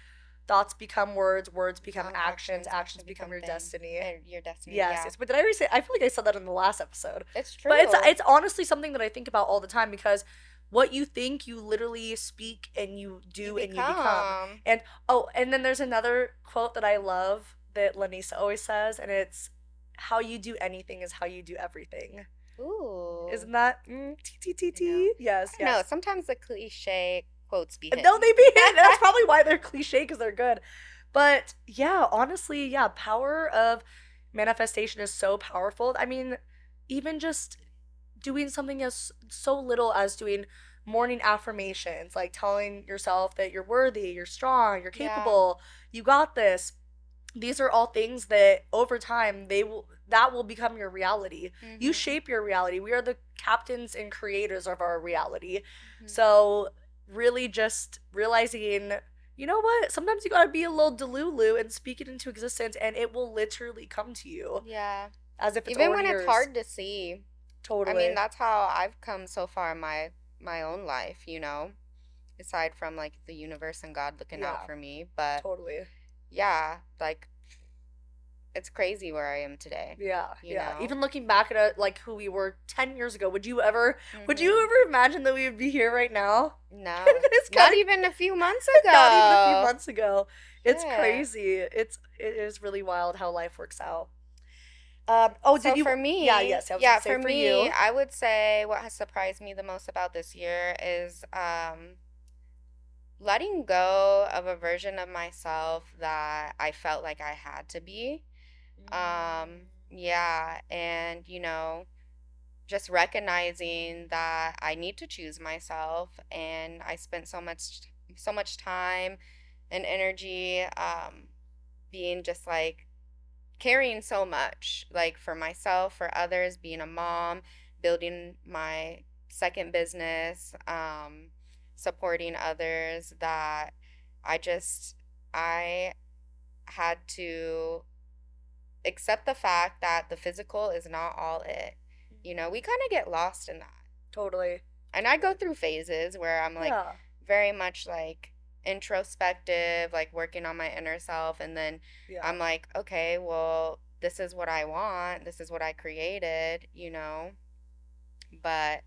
thoughts become words, words become Become actions, actions, actions actions become become your things. destiny. Your destiny, Yes, yeah. yes. But did I already say? I feel like I said that in the last episode. It's But it's true. it's honestly something that I think about all the time because what you think, you literally speak and you You do and you become. become. And oh, and then there's another quote that I love that Lanisa always says, and it's, "How you do anything is how you do everything." Ooh. Isn't that t t t You know, t? Yes, I don't know. yes. Sometimes the cliche quotes be No, hitting. they be hitting. That's probably why they're cliche because they're good. But yeah, honestly, yeah, power of manifestation is so powerful. I mean, even just doing something as so little as doing morning affirmations, like telling yourself that you're worthy, you're strong, you're Yeah. capable, you got this. These are all things that over time that will become your reality. You Mhm. shape your reality. We are the captains and creators of our reality. Mhm. So really just realizing, you know what? Sometimes you gotta be a little delulu and speak it into existence and it will literally come to you Yeah. as if it's Even already when it's yours. hard to see. I mean, Totally. that's how I've come so far in my own life. Aside from like the universe and God looking out Yeah, for me, but totally. yeah, like it's crazy where I am today, Yeah, you yeah. know? Even looking back at it, like who we were 10 years ago, would you Mhm. ever imagine that we would be here right now? No. It's kind Not of even a few months not even a few ago. months ago. It's Shit. crazy. It is really wild how life works out. Did So you? for Yeah, me, yes. I was gonna yeah, say for for me, you. I would say what has surprised me the most about this year is letting go of a version of myself that I felt like I had to be. Yeah, and just recognizing that I need to choose myself, and I spent so much time and energy being just like carrying so much like for myself, for others, being a mom, building my second business, supporting others, that I had to accept the fact that the physical is not all it. We kind of get lost in that. Totally. And I go through phases where I'm like Yeah. very much like introspective, like working on my inner self. And then Yeah. I'm like, okay, well, this is what I want. This is what I created. But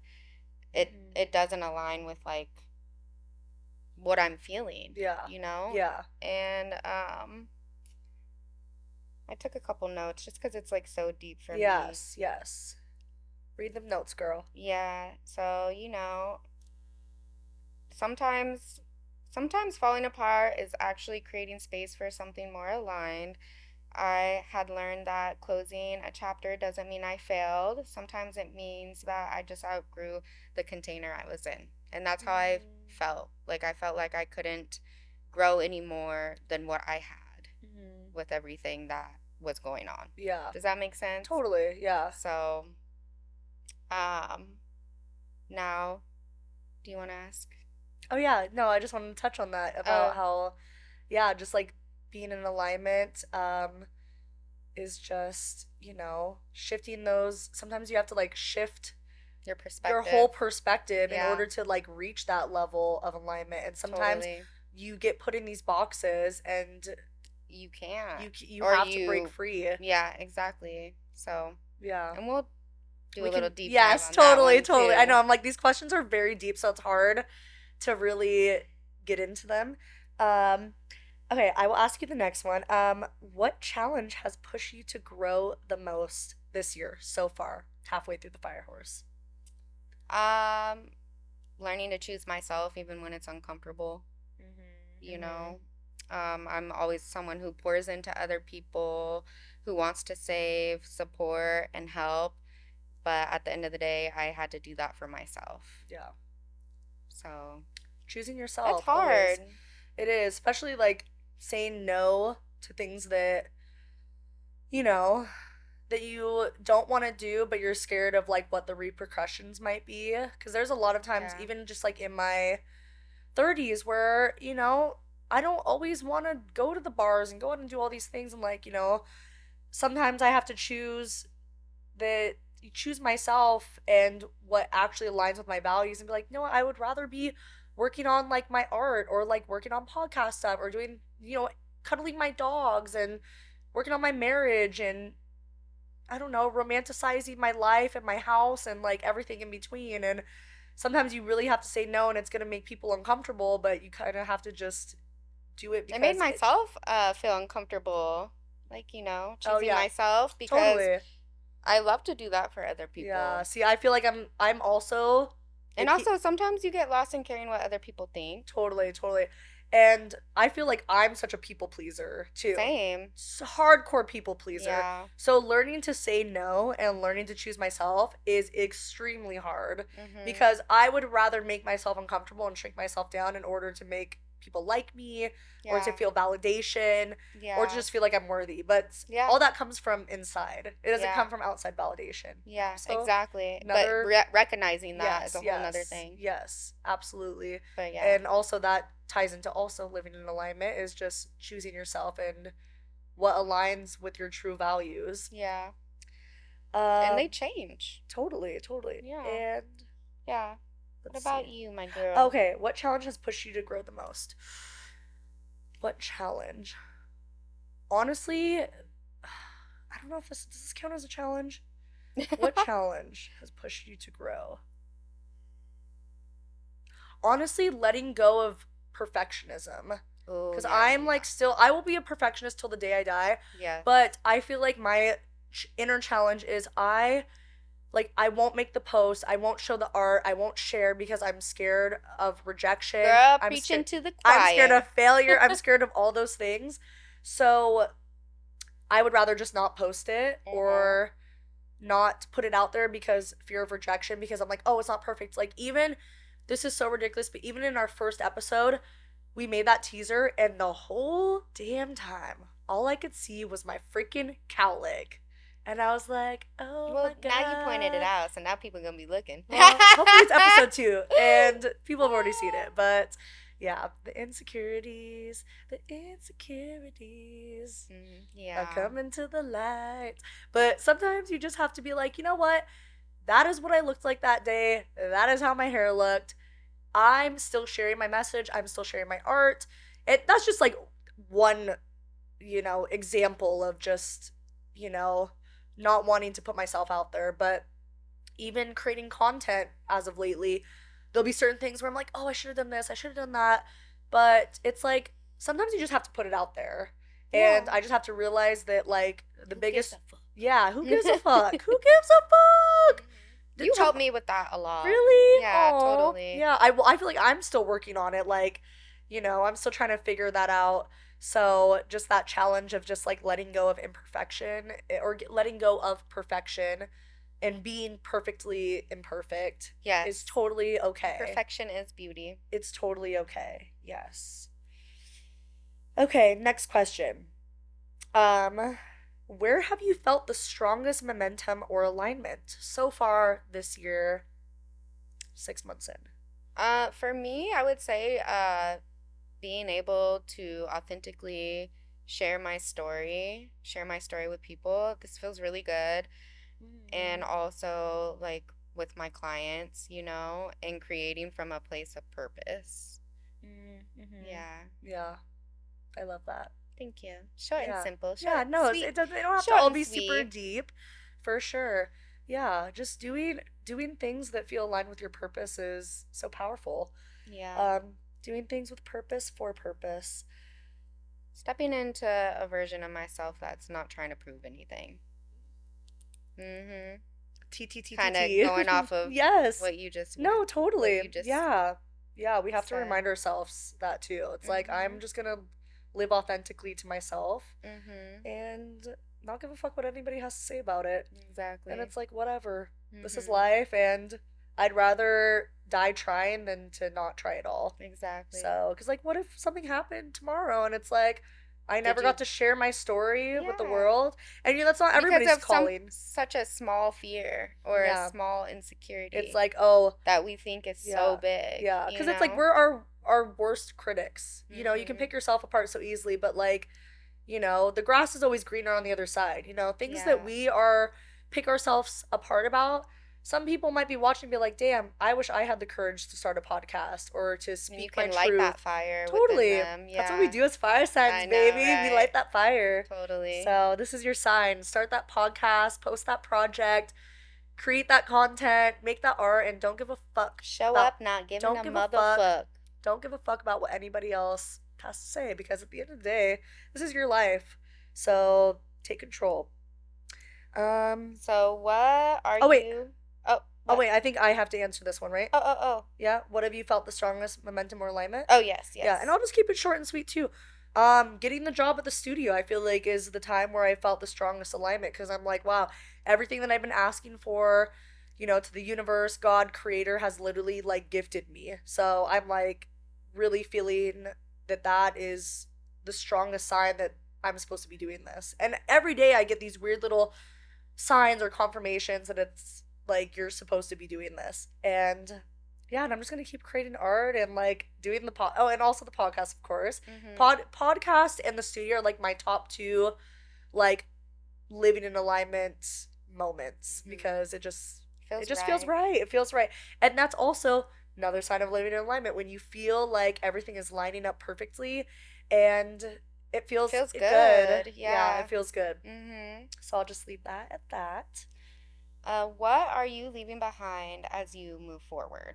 it doesn't align with like what I'm feeling, Yeah. you know? Yeah. And I took a couple notes just because it's like so deep for me. Yes. Yes. Read them notes, girl. Yeah, so sometimes falling apart is actually creating space for something more aligned. I had learned that closing a chapter doesn't mean I failed. Sometimes it means that I just outgrew the container I was in. And that's how I Mm-hmm. felt. Like I felt like I couldn't grow any more than what I had Mm-hmm. with everything that was going on. Yeah, Does that make sense? totally. Yeah. So, um, now, do you want to ask? Oh yeah, no, I just wanted to touch on that about Oh, how, yeah, just like being in alignment, is just, shifting those. Sometimes you have to like shift your your whole perspective. perspective in Yeah, order to like reach that level of alignment. And sometimes totally. you get put in these boxes and You can't. you Or have to break you, free. yeah, exactly. So, Yeah. and we'll do We a little can, deep dive yes, on that totally, one totally. I know too. I'm like these questions are very deep, so it's hard to really get into them. Um, okay, I will ask you the next one. What challenge has pushed you to grow the most this year so far, halfway through the fire horse? Um, Learning to choose myself even when it's uncomfortable, Mm-hmm, you mm-hmm. know. I'm always someone who pours into other people, who wants to save, support, and help. But at the end of the day, I had to do that for myself. Yeah. So Choosing that's yourself always. hard. It is, especially like saying no to things that, you know, that you don't want to do, but you're scared of like what the repercussions might be. Because there's a lot of times, Yeah. even just like in my 30s, where, I don't always want to go to the bars and go out and do all these things. And like, sometimes I have to choose myself and what actually aligns with my values and be like, no, I would rather be working on like my art or like working on podcast stuff or doing, cuddling my dogs and working on my marriage and I don't know, romanticizing my life and my house and like everything in between. And sometimes you really have to say no and it's going to make people uncomfortable, but you kind of have to just do it I made because myself feel uncomfortable, like, oh choosing yeah, myself because totally. I love to do that for other Yeah. people. See, I feel like I'm also And also, sometimes you get lost in caring what other people think. totally, totally. And I feel like I'm such a people pleaser too. Same. Hardcore people pleaser. Yeah. So learning to say no and learning to choose myself is extremely hard Mhm. because I would rather make myself uncomfortable and shrink myself down in order to make people like me or to Yeah. feel validation or to Yeah. just feel like I'm worthy. But Yeah. all that comes from inside. It doesn't Yeah. come from outside validation. Yeah, So exactly. But another recognizing that is yes, a whole nother yes, thing. yes, absolutely. But yeah. And also that ties into also living in alignment is just choosing yourself and what aligns with your true values. Yeah. And Um, they change. totally, totally. Yeah. And Yeah. What let's about see. you, my girl? Okay, what challenge has pushed you to grow the most? What challenge? Honestly, I don't know if this does this count as a challenge. What challenge has pushed you to grow? Honestly, letting go of perfectionism. Oh, Because yeah. I'm like still, I will be a perfectionist till the day I die. Yes. But I feel like my inner challenge is I won't make the post, I won't show the art, I won't share because I'm scared of rejection. Girl, I'm preaching scared. to the I'm scared choir. of failure. I'm scared of all those things. So I would rather just not post it Mhm. or not put it out there because fear of rejection because I'm like, oh, it's not perfect. Like even this is so ridiculous, but even in our first episode, we made that teaser and the whole damn time, all I could see was my freaking cowlick. And I was like, oh Well, my now you pointed it god. out, so now people gonna be looking. Well, hopefully it's episode 2 and people have already seen it, but yeah, the insecurities are Yeah. coming to the light. But sometimes you just have to be like, you know what? That is what I looked like that day. That is how my hair looked. I'm still sharing my message. I'm still sharing my art. That's just like one, example of just, you know, not wanting to put myself out there. But even creating content as of lately, there'll be certain things where I'm like, oh, I should have done this, I should have done that. But it's like sometimes you just have to put it out there. And Yeah. I just have to realize that, like, the Who gives biggest, a fuck? yeah, who gives a fuck? Who gives a fuck? You helped me with that a lot. Really? Yeah, Oh, totally. yeah. I feel like I'm still working on it. Like, I'm still trying to figure that out. So just that challenge of just like letting go of imperfection or letting go of perfection and being perfectly imperfect is Yes. totally okay. Imperfection is beauty. It's totally okay. Yes. Okay, next question. Um, where have you felt the strongest momentum or alignment so far this year, 6 months in? For me, I would say being able to authentically share my story with people. This feels really good. And Mm-hmm. also like with my clients, and creating from a place of purpose. Mm-hmm. Yeah. Yeah, I love that. Thank you. Short and Yeah. simple. Yeah, Short, no, sweet. it doesn't, they don't have to Short all and be super sweet. deep, for sure. Yeah, just doing things that feel aligned with your purpose is so powerful. Yeah. Um, doing things with purpose for purpose. Stepping into a version of myself that's not trying to prove anything. Mm-hmm. T T T T Kind of T. going off of Yes. what you just went, No, what totally. you just Yeah. Yeah, we have to said. remind ourselves that too. It's like Mm-hmm. I'm just gonna live authentically to myself Mm-hmm. and not give a fuck what anybody has to say about it. And Exactly. it's like, whatever. This is Mm-hmm. life, and I'd rather die trying than to not try at all. Exactly. So, because, like, what if something happened tomorrow and it's like, I Did never you? got to share my story with the Yeah. world? And, that's not Because everybody's of calling. such a small fear or a Yeah. small It's insecurity like, oh, that we think is so yeah. big, Yeah. Because it's like we're our worst critics. You can Mm-hmm. pick yourself apart so easily, but, like, the grass is always greener on the other side. Things that Yeah. we are pick ourselves apart about. Some people might be watching and be like, damn, I wish I had the courage to start a podcast or to And you speak my can light that truth. fire within Totally. them. That's what we Yeah. do as fire signs, I know, baby. We right? light that fire. Totally. So this is your sign. Start that podcast, post that project, create that content, make that art, and don't give a fuck Show about up not giving don't a give a fuck. motherfuck. Don't give a fuck about what anybody else has to say because at the end of the day, this is your life. So take control. Um. So what are Oh wait. you? Oh, Oh what? wait. I think I have to answer this one, right? Oh, oh, oh. Yeah. What have you felt the strongest momentum or alignment? Oh, yes, Yeah, and yes. I'll just keep it short and sweet too. Getting the job at the studio, I feel like is the time where I felt the strongest alignment because I'm like, wow, everything that I've been asking for, to the universe, God, creator has literally like gifted me. So I'm like really feeling that that is the strongest sign that I'm supposed to be doing this. And every day I get these weird little signs or confirmations that it's like you're supposed to be doing this. And yeah, and I'm just gonna keep creating art and like doing the pod. Oh, and also the podcast, of course. Mm-hmm. Podcast and the studio are like my top two, like living in alignment moments Mm-hmm. because it Feels just feels right. right. It feels right, and that's also another sign of living in alignment when you feel like everything is lining up perfectly, and it feels Feels good. good. Yeah, Yeah. it feels good. Mm-hmm. So I'll just leave that at that. What are you leaving behind as you move forward?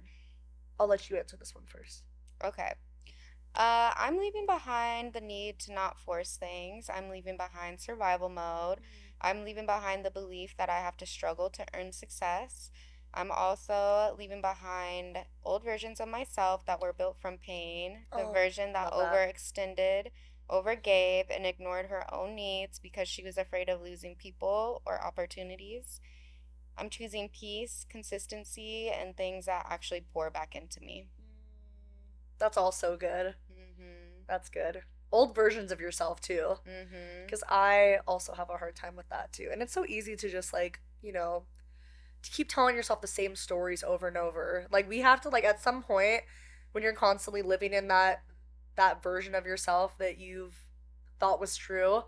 I'll let you answer this one first. Okay. I'm leaving behind the need to not force things. I'm leaving behind survival mode. I'm leaving behind the belief that I have to struggle to earn success. I'm also leaving behind old versions of myself that were built from pain, the Oh, version that love that. overextended, overgave, and ignored her own needs because she was afraid of losing people or opportunities. I'm choosing peace, consistency, and things that actually pour back into me. That's all so good. Mm-hmm. That's good. Old versions of yourself too. Mm-hmm. Because I also have a hard time with that too. And it's so easy to just like, to keep telling yourself the same stories over and over. Like we have to like at some point when you're constantly living in that version of yourself that you've thought was true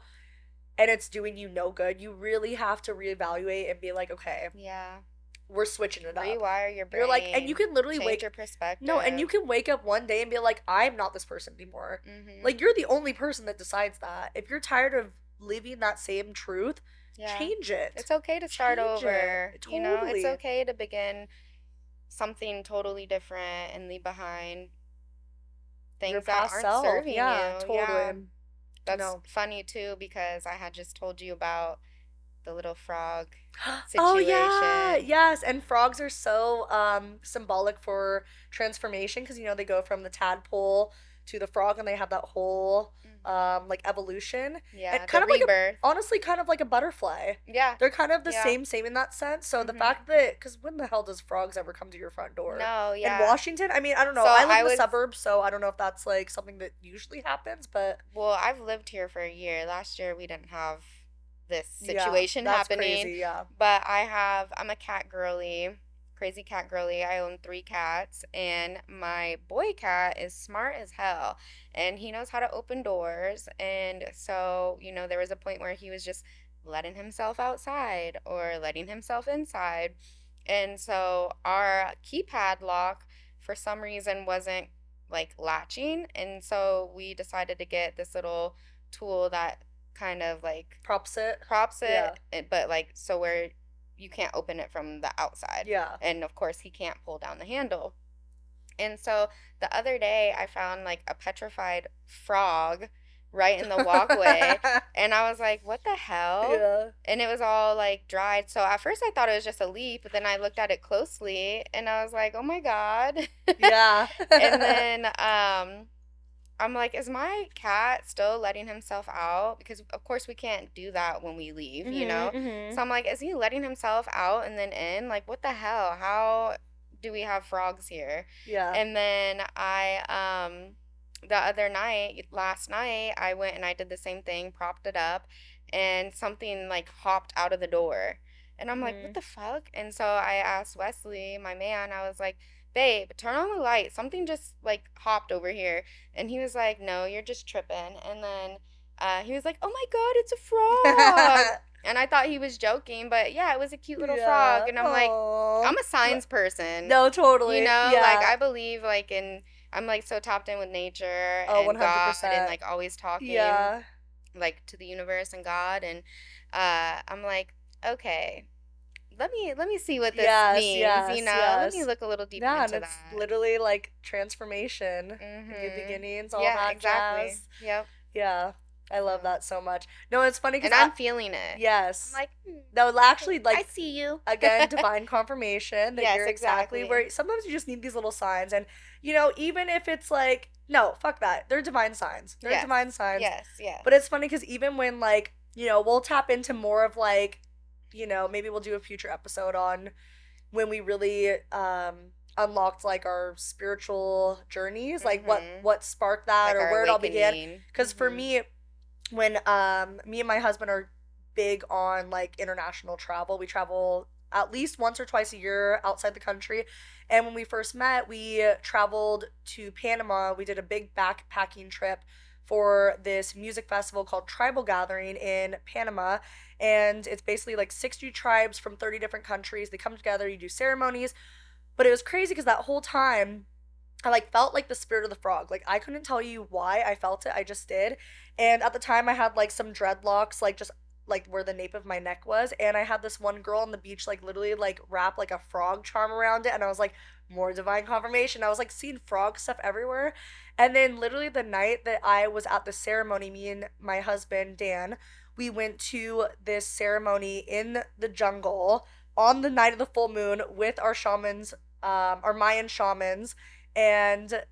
and it's doing you no good, you really have to reevaluate and be like, okay, Yeah. we're switching it up. Rewire your You're like, and you brain. can literally Change your you perspective. can wake up one day and be like, I'm not this person anymore. Mm-hmm. Like, you're the only person that decides that. If you're tired of living that same truth, Yeah. change it. It's okay to start Change over. it. It's Totally. okay to begin something totally different and leave behind Your things that past aren't self. serving Yeah, you. Yeah. totally. That's No. funny too because I had just told you about the little frog Oh yeah, situation. yes. And frogs are so symbolic for transformation because they go from the tadpole to the frog, and they have that whole Mhm. like evolution, and Yeah, the kind of like a rebirth. honestly kind of like a butterfly. Yeah. They're kind of the Yeah. same in that sense. So the Mhm. fact that, because when the hell does frogs ever come to your front door? No, In yeah. Washington, I mean, I don't know. So I live I in the was suburbs, so I don't know if that's like something that usually happens, but Well, I've lived here for a year. Last year we didn't have this yeah, situation that's happening, crazy. Yeah. but I'm a cat girly, crazy cat girly. I own 3 cats, and my boy cat is smart as hell, and he knows how to open doors. And so, there was a point where he was just letting himself outside or letting himself inside. And so our keypad lock, for some reason, wasn't like latching. And so we decided to get this little tool that kind of like Props it. props Yeah. it, but like so where you can't open it from the outside. Yeah. And of course, he can't pull down the handle. And so the other day, I found like a petrified frog right in the walkway. And I was like, what the hell? Yeah. And it was all like dried. So at first, I thought it was just a leaf, but then I looked at it closely and I was like, oh my God. Yeah. And then I'm like, is my cat still letting himself out? Because of course we can't do that when we leave, you Mhm. know? Mhm. So I'm like, is he letting himself out and then in? Like, what the hell? How do we have frogs here? Yeah. And then the other night, last night, I went and I did the same thing, propped it up, and something like hopped out of the door. And I'm like, what Mhm. the fuck? And so I asked Wesley, my man, I was like, babe, turn on the light. Something just like hopped over here. And he was like, no, you're just tripping. And then he was like, oh my God, it's a frog. And I thought he was joking, but yeah, it was a cute little frog. Yeah. And I'm like, Oh. I'm a signs person. No, You totally. know, like Yeah. I believe like I'm like so tapped in with nature Oh, and God and 100%. like always talking Yeah. like to the universe and God. And I'm like, okay, let me see what this Yes, means, yes, let me yes. look a little deeper Yeah, and into it's that. literally like transformation, new Mhm. beginnings, all Yeah, that exactly. jazz. Yep. Yeah, I love So, that so much. No, it's funny because and I'm feeling it. I'm yes. like, No, okay, actually, I like, see you. again, divine confirmation that Yes, you're exactly exactly. where sometimes you just need these little signs. And, even if it's like, no, fuck that. They're divine signs. They're Yes. divine signs. Yes, yes. But it's funny because even when, like, we'll tap into more of like, maybe we'll do a future episode on when we really unlocked like our spiritual journeys, like what Mhm. what sparked that Like or our where it all began. awakening. Because for Mhm. me, when me and my husband are big on like international travel, we travel at least once or twice a year outside the country. And when we first met, we traveled to Panama. We did a big backpacking trip for this music festival called Tribal Gathering in Panama. And it's basically like 60 tribes from 30 different countries. They come together, you do ceremonies. But it was crazy because that whole time I like felt like the spirit of the frog. Like I couldn't tell you why I felt it. I just did. And at the time I had like some dreadlocks like just like where the nape of my neck was, and I had this one girl on the beach like literally like wrap like a frog charm around it, and I was like more divine confirmation. I was like seeing frog stuff everywhere. And then literally the night that I was at the ceremony, me and my husband Dan, we went to this ceremony in the jungle on the night of the full moon with our shamans, our Mayan shamans, and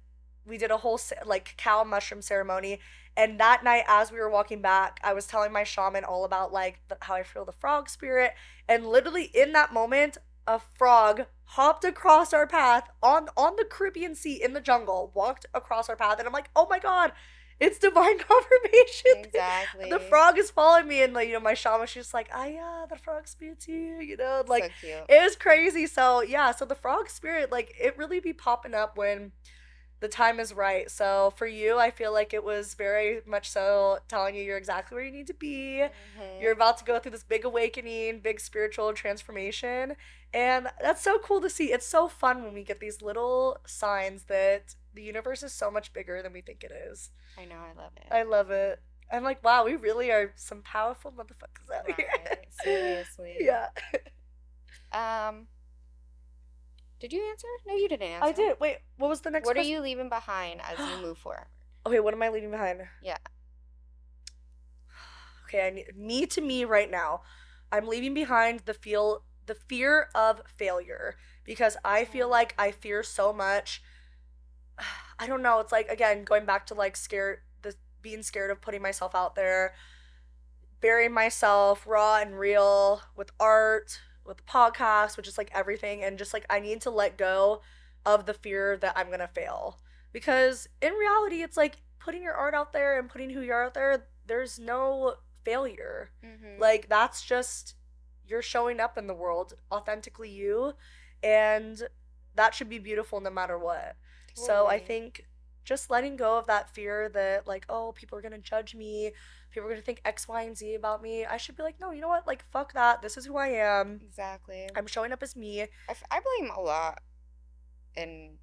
we did a whole like cacao mushroom ceremony. And that night, as we were walking back, I was telling my shaman all about like how I feel the frog spirit, and literally in that moment, a frog hopped across our path on the Caribbean Sea in the jungle, walked across our path, and I'm like, oh my god, it's divine confirmation. The Exactly. frog is following me, and like my shaman, she's just like, ah yeah, the frog spirit's here, like So cute. it was crazy. So yeah, so the frog spirit, like it really be popping up when the time is right. So for you, I feel like it was very much so telling you you're exactly where you need to be. You're Mhm. about to go through this big awakening, big spiritual transformation. And that's so cool to see. It's so fun when we get these little signs that the universe is so much bigger than we think it is. I know, I love it. I love it. I'm like, wow, we really are some powerful motherfuckers out here. Right. Seriously. Yeah. Um, did you answer? No, you didn't I answer. did. Wait, what was the next What are question? you leaving behind as you move forward? Okay, what am I leaving behind? Yeah. Okay, me to me right now, I'm leaving behind the fear of failure, because I feel like Mm. I fear so much. I don't know. It's like, again, going back to like scared, the being scared of putting myself out there, burying myself raw and real with art, with the podcast, with just like everything. And just like, I need to let go of the fear that I'm going to fail. Because in reality, it's like putting your art out there and putting who you are out there, there's no failure. Mm-hmm. Like, that's just, you're showing up in the world authentically you. And that should be beautiful no matter what. So I Totally. think just letting go of that fear that, like, oh, people are going to judge me, people are going to think X, Y, and Z about me. I should be like, no, you know what? Like, fuck that. This is who I am. Exactly. I'm showing up as me. I blame a lot, and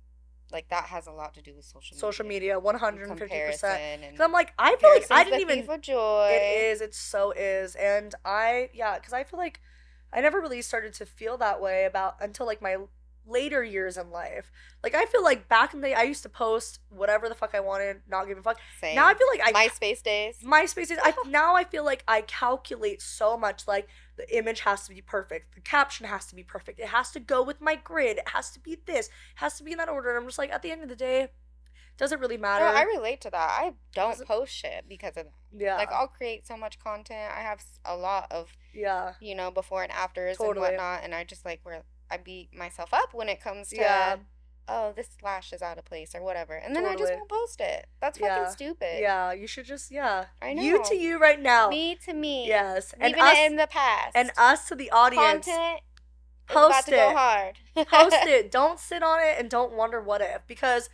like that has a lot to do with social Social media media, and 150%. comparison, Because and I'm like, I feel like I comparison's didn't the thief even. of It joy. is. It so is. And yeah, because I feel like I never really started to feel that way about until like my later years in life. Like, I feel like back in the day, I used to post whatever the fuck I wanted, not give a fuck. Now I Same. feel like MySpace days. MySpace is. Now I feel like I calculate so much. Like, the image has to be perfect, the caption has to be perfect, it has to go with my grid, it has to be this, it has to be in that order. And I'm just like, at the end of the day, does it really No, I matter? relate to that. I don't Does it? post shit because of that. Like, Yeah, I'll create so much content. I have a lot of, yeah, before and afters and totally, whatnot, and I just like where I beat myself up when it comes yeah, to, oh, this lash is out of place or whatever, and then I just totally, won't post it. That's fucking yeah, stupid. yeah. You should just, yeah, I you to know. you right now. Me to me, Yes, leaving it in the and past. us to the audience. Content is about Post to go it, hard. post it. Don't sit on it and don't wonder what if, because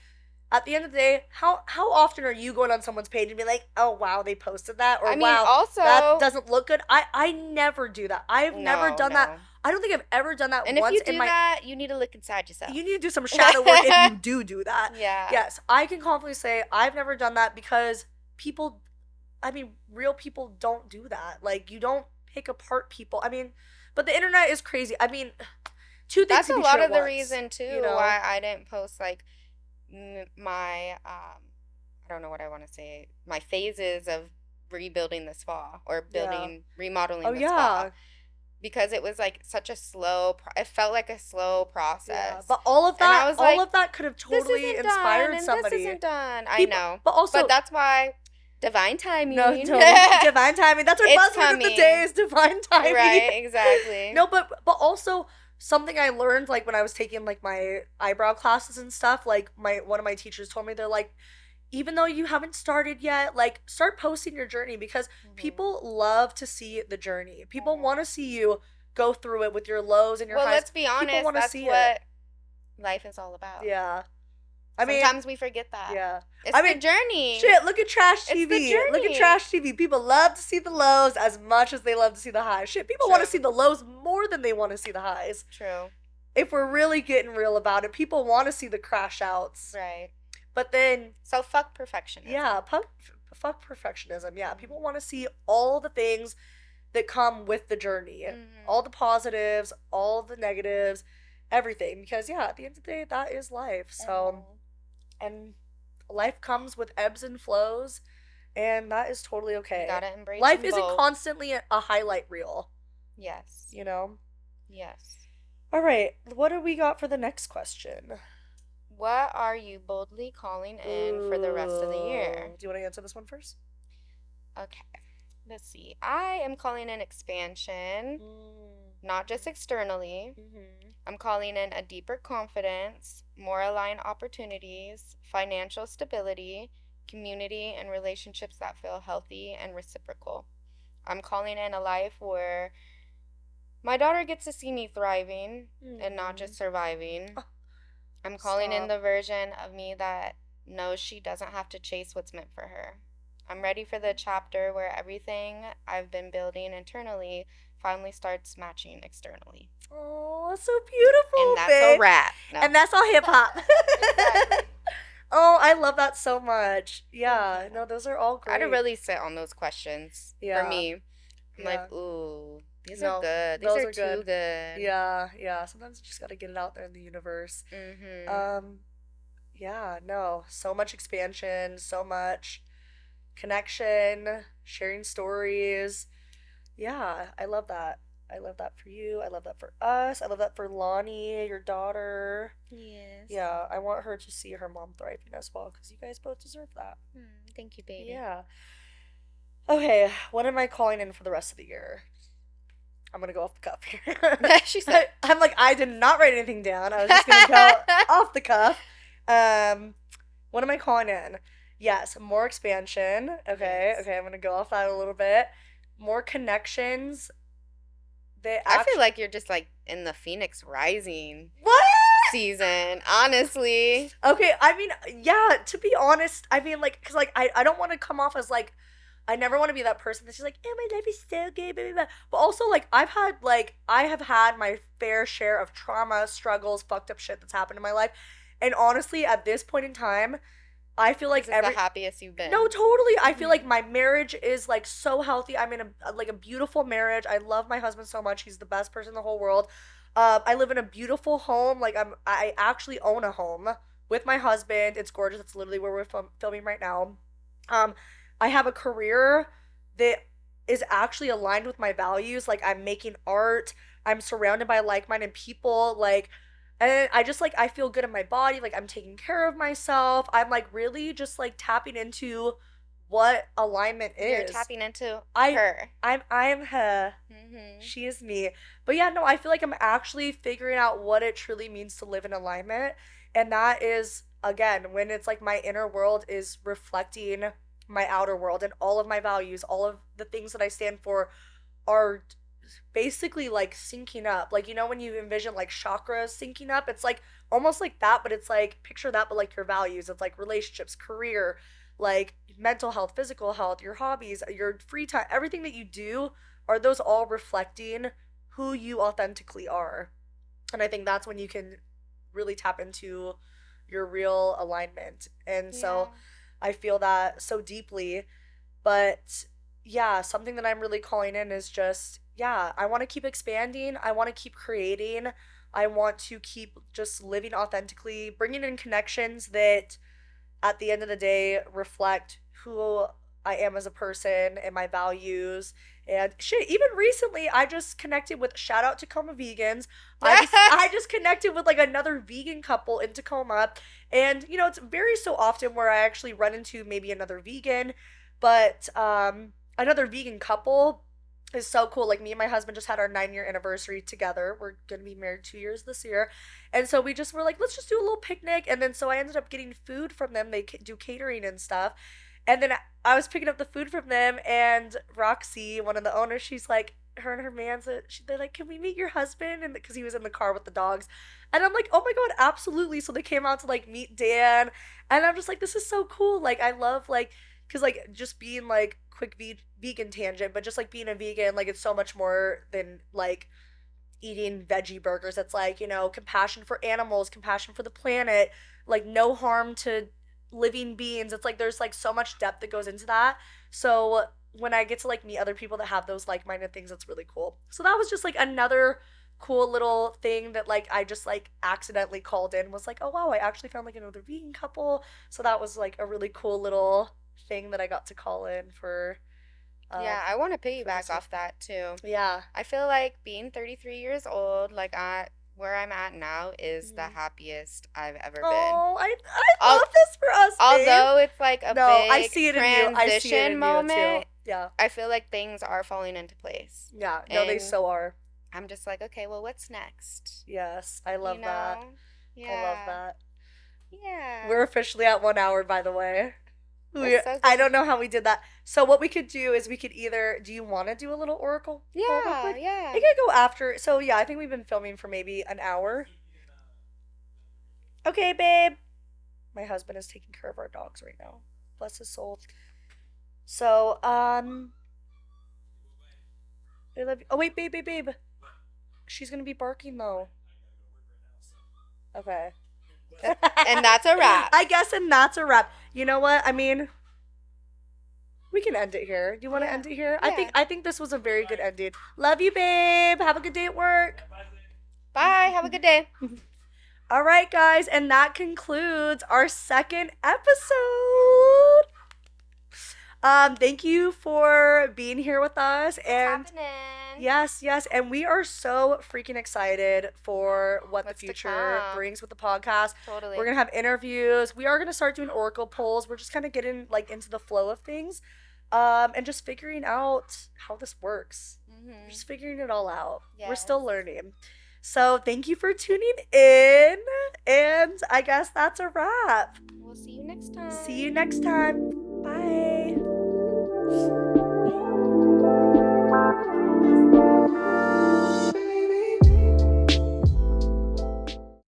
at the end of the day, how often are you going on someone's page and be like, oh wow, they posted that, or I mean, wow, that also, doesn't look good? I never do that. I've never no, done that. no. I don't think I've ever done that And if once you in do my. that, you need to look inside yourself. You need to do some shadow work if you do that. Yeah. Yes, I can confidently say I've never done that because people, I mean, real people don't do that. Like, you don't pick apart people. I mean, but the internet is crazy. I mean, two things That's can a be true lot at of the once. reason too You know? why I didn't post like my I don't know what I want to say, my phases of rebuilding the spa or Yeah. remodeling Oh the spa, yeah. because it was like such a it felt like a slow Yeah, process. but And I was all like, of that could have this totally isn't done inspired and this somebody. isn't done. I People, know. but But also, that's why divine no, timing. totally divine timing. That's our It's buzzword of the day coming. is divine timing. Right, exactly. No, but also something I learned like when I was taking like my eyebrow classes and stuff. Like, my one of my teachers told me, they're like, even though you haven't started yet, like, start posting your journey, because Hmm. people love to see the journey. People Hmm. want to see you go through it with your lows and your Well, highs. let's be People honest, want to that's see it. what life is all about. Yeah. I mean, Sometimes we forget that. yeah. It's I the mean, journey. shit, look at trash It's the TV. Look at journey. trash TV. People love to see the lows as much as they love to see the highs. Shit, people want to see True. the lows more than they want to see the highs. True. If we're really getting real about it, people want to see the crash outs. Right. But then, So fuck perfectionism. yeah, fuck perfectionism. Yeah, Mhm. people want to see all the things that come with the journey, Mhm. all the positives, all the negatives, everything. Because, yeah, at the end of the day, that is life. So, Mhm. and life comes with ebbs and flows, and that is totally You okay. gotta embrace Life them isn't both. constantly a highlight reel, Yes. you know? Yes. All right, what do we got for the next question? What are you boldly calling in for the rest of the year? Do you want to answer this one first? Okay. Let's see. I am calling in expansion, not just externally. Mm-hmm. I'm calling in a deeper confidence, more aligned opportunities, financial stability, community, and relationships that feel healthy and reciprocal. I'm calling in a life where my daughter gets to see me thriving and not just surviving. Oh, I'm calling in stop. the version of me that knows she doesn't have to chase what's meant for her. I'm ready for the chapter where everything I've been building internally finally starts matching externally. Oh, that's so And beautiful, that's a babe. wrap. No. And that's all hip hop. Exactly. Oh, I love that so much. Yeah, Thank you. no, those are all I had to great. really sit on those questions for Yeah, me. I'm yeah. like, ooh, these are No, good. These those are are too good. good. Yeah, yeah. Sometimes you just gotta get it out there in the universe. Mm-hmm. Um, yeah, no, so much expansion, so much connection, sharing stories. Yeah, I love that. I love that for you. I love that for us. I love that for Lonnie, your daughter. Yes. Yeah, I want her to see her mom thriving as well because you guys both deserve that. Thank you, baby. Yeah. Okay, what am I calling in for the rest of the year? I'm gonna go off the cuff here. She said. I'm like, I did not write anything down. I was just gonna go off the cuff. Um, what am I calling in? Yes, more expansion. Okay, Yes. okay, I'm gonna go off that a little bit. More connections. They I feel actually like you're just like in the Phoenix Rising what? season, honestly. Okay, I mean, yeah. To be honest, I mean, like, cause like I don't want to come off as like I never want to be that person that's just like, oh, my life is so good, blah, blah, blah. But also, like, I have had my fair share of trauma, struggles, fucked up shit that's happened in my life. And honestly, at this point in time, I feel like This is the happiest you've been. no, totally. I feel like Mhm. my marriage is like so healthy. I'm in a beautiful marriage. I love my husband so much. He's the best person in the whole world. I live in a beautiful home. Like I actually own a home with my husband. It's gorgeous. It's literally where we're filming right now. Um, I have a career that is actually aligned with my values. Like I'm making art. I'm surrounded by like-minded people. Like and I just like I feel good in my body, like I'm taking care of myself. I'm like really just like tapping into what alignment You're is. tapping into I her. I'm her. Mm-hmm. She is me. But yeah, no, I feel like I'm actually figuring out what it truly means to live in alignment. And that is again when it's like my inner world is reflecting my outer world and all of my values, all of the things that I stand for are basically like syncing up. Like you know when you envision like chakras syncing up, it's like almost like that, but it's like picture that but like your values. It's like relationships, career, like mental health, physical health, your hobbies, your free time, everything that you do, are those all reflecting who you authentically are? And I think that's when you can really tap into your real alignment. And Yeah. so I feel that so deeply. But yeah, something that I'm really calling in is just, yeah, I want to keep expanding. I want to keep creating. I want to keep just living authentically, bringing in connections that at the end of the day reflect who I am as a person and my values. And shit, even recently I just connected with shout out Tacoma vegans. I just connected with like another vegan couple in Tacoma. And you know, it's very so often where I actually run into maybe another vegan, but another vegan couple is so cool. Like me and my husband just had our 9-year anniversary together. We're gonna be married 2 years this year, and so we just were like, let's just do a little picnic. And then so I ended up getting food from them. They do catering and stuff. And then I was picking up the food from them, and Roxy, one of the owners, she's like, her and her man, they're like, can we meet your husband? And because he was in the car with the dogs, and I'm like, oh my god, absolutely. So they came out to like meet Dan, and I'm just like, this is so cool. Like I love like because like just being like quick vegan tangent, but just like being a vegan, like it's so much more than like eating veggie burgers. It's like, you know, compassion for animals, compassion for the planet, like no harm to living beings. It's like there's like so much depth that goes into that. So when I get to like meet other people that have those like-minded things, it's really cool. So that was just like another cool little thing that like I just like accidentally called in, was like, oh wow, I actually found like another vegan couple. So that was like a really cool little thing that I got to call in um Yeah, I want to for this piggyback year. off that too. Yeah. I feel like being 33 years old, like where I'm at now, is the Mhm. happiest I've ever been. Oh, I Al love this for us, babe. Although it's like a No, I big see it in you. I see it transition in you too. moment, Yeah. I feel like things are falling into place. Yeah. No, they And so are. I'm just like, okay, well, what's next? Yes. I You love that. know? I love Yeah. that. Yeah. We're officially at 1 hour, by the way. That's so I good. don't know how we did that. So what we could do is we could either, do you want to do a little oracle poll real Yeah, quick? yeah. It could go after. So yeah, I think we've been filming for maybe an hour. Okay, babe. My husband is taking care of our dogs right now. Bless his soul. So, I love you. Oh wait, babe. She's gonna be barking though. Okay. And that's a wrap. I guess, and that's a wrap. You know what? I mean, we can end it here. Do you want to Yeah. end it here? Yeah. I think this was a very good ending. Love you, babe. Have a good day at work. Bye. Have a good day. All right, guys, and that concludes our second episode Thank you for being here with us. What's And happening? yes, yes. And we are so freaking excited for what the What's to future come? brings with the podcast. We're Totally. gonna have interviews. We are gonna start doing Oracle polls. We're just kind of getting like into the flow of things. And just figuring out how this works. We're Mm-hmm. just figuring it all out. We're Yes. still learning. So thank you for tuning in. And I guess that's a wrap. We'll see you next See you time. next time.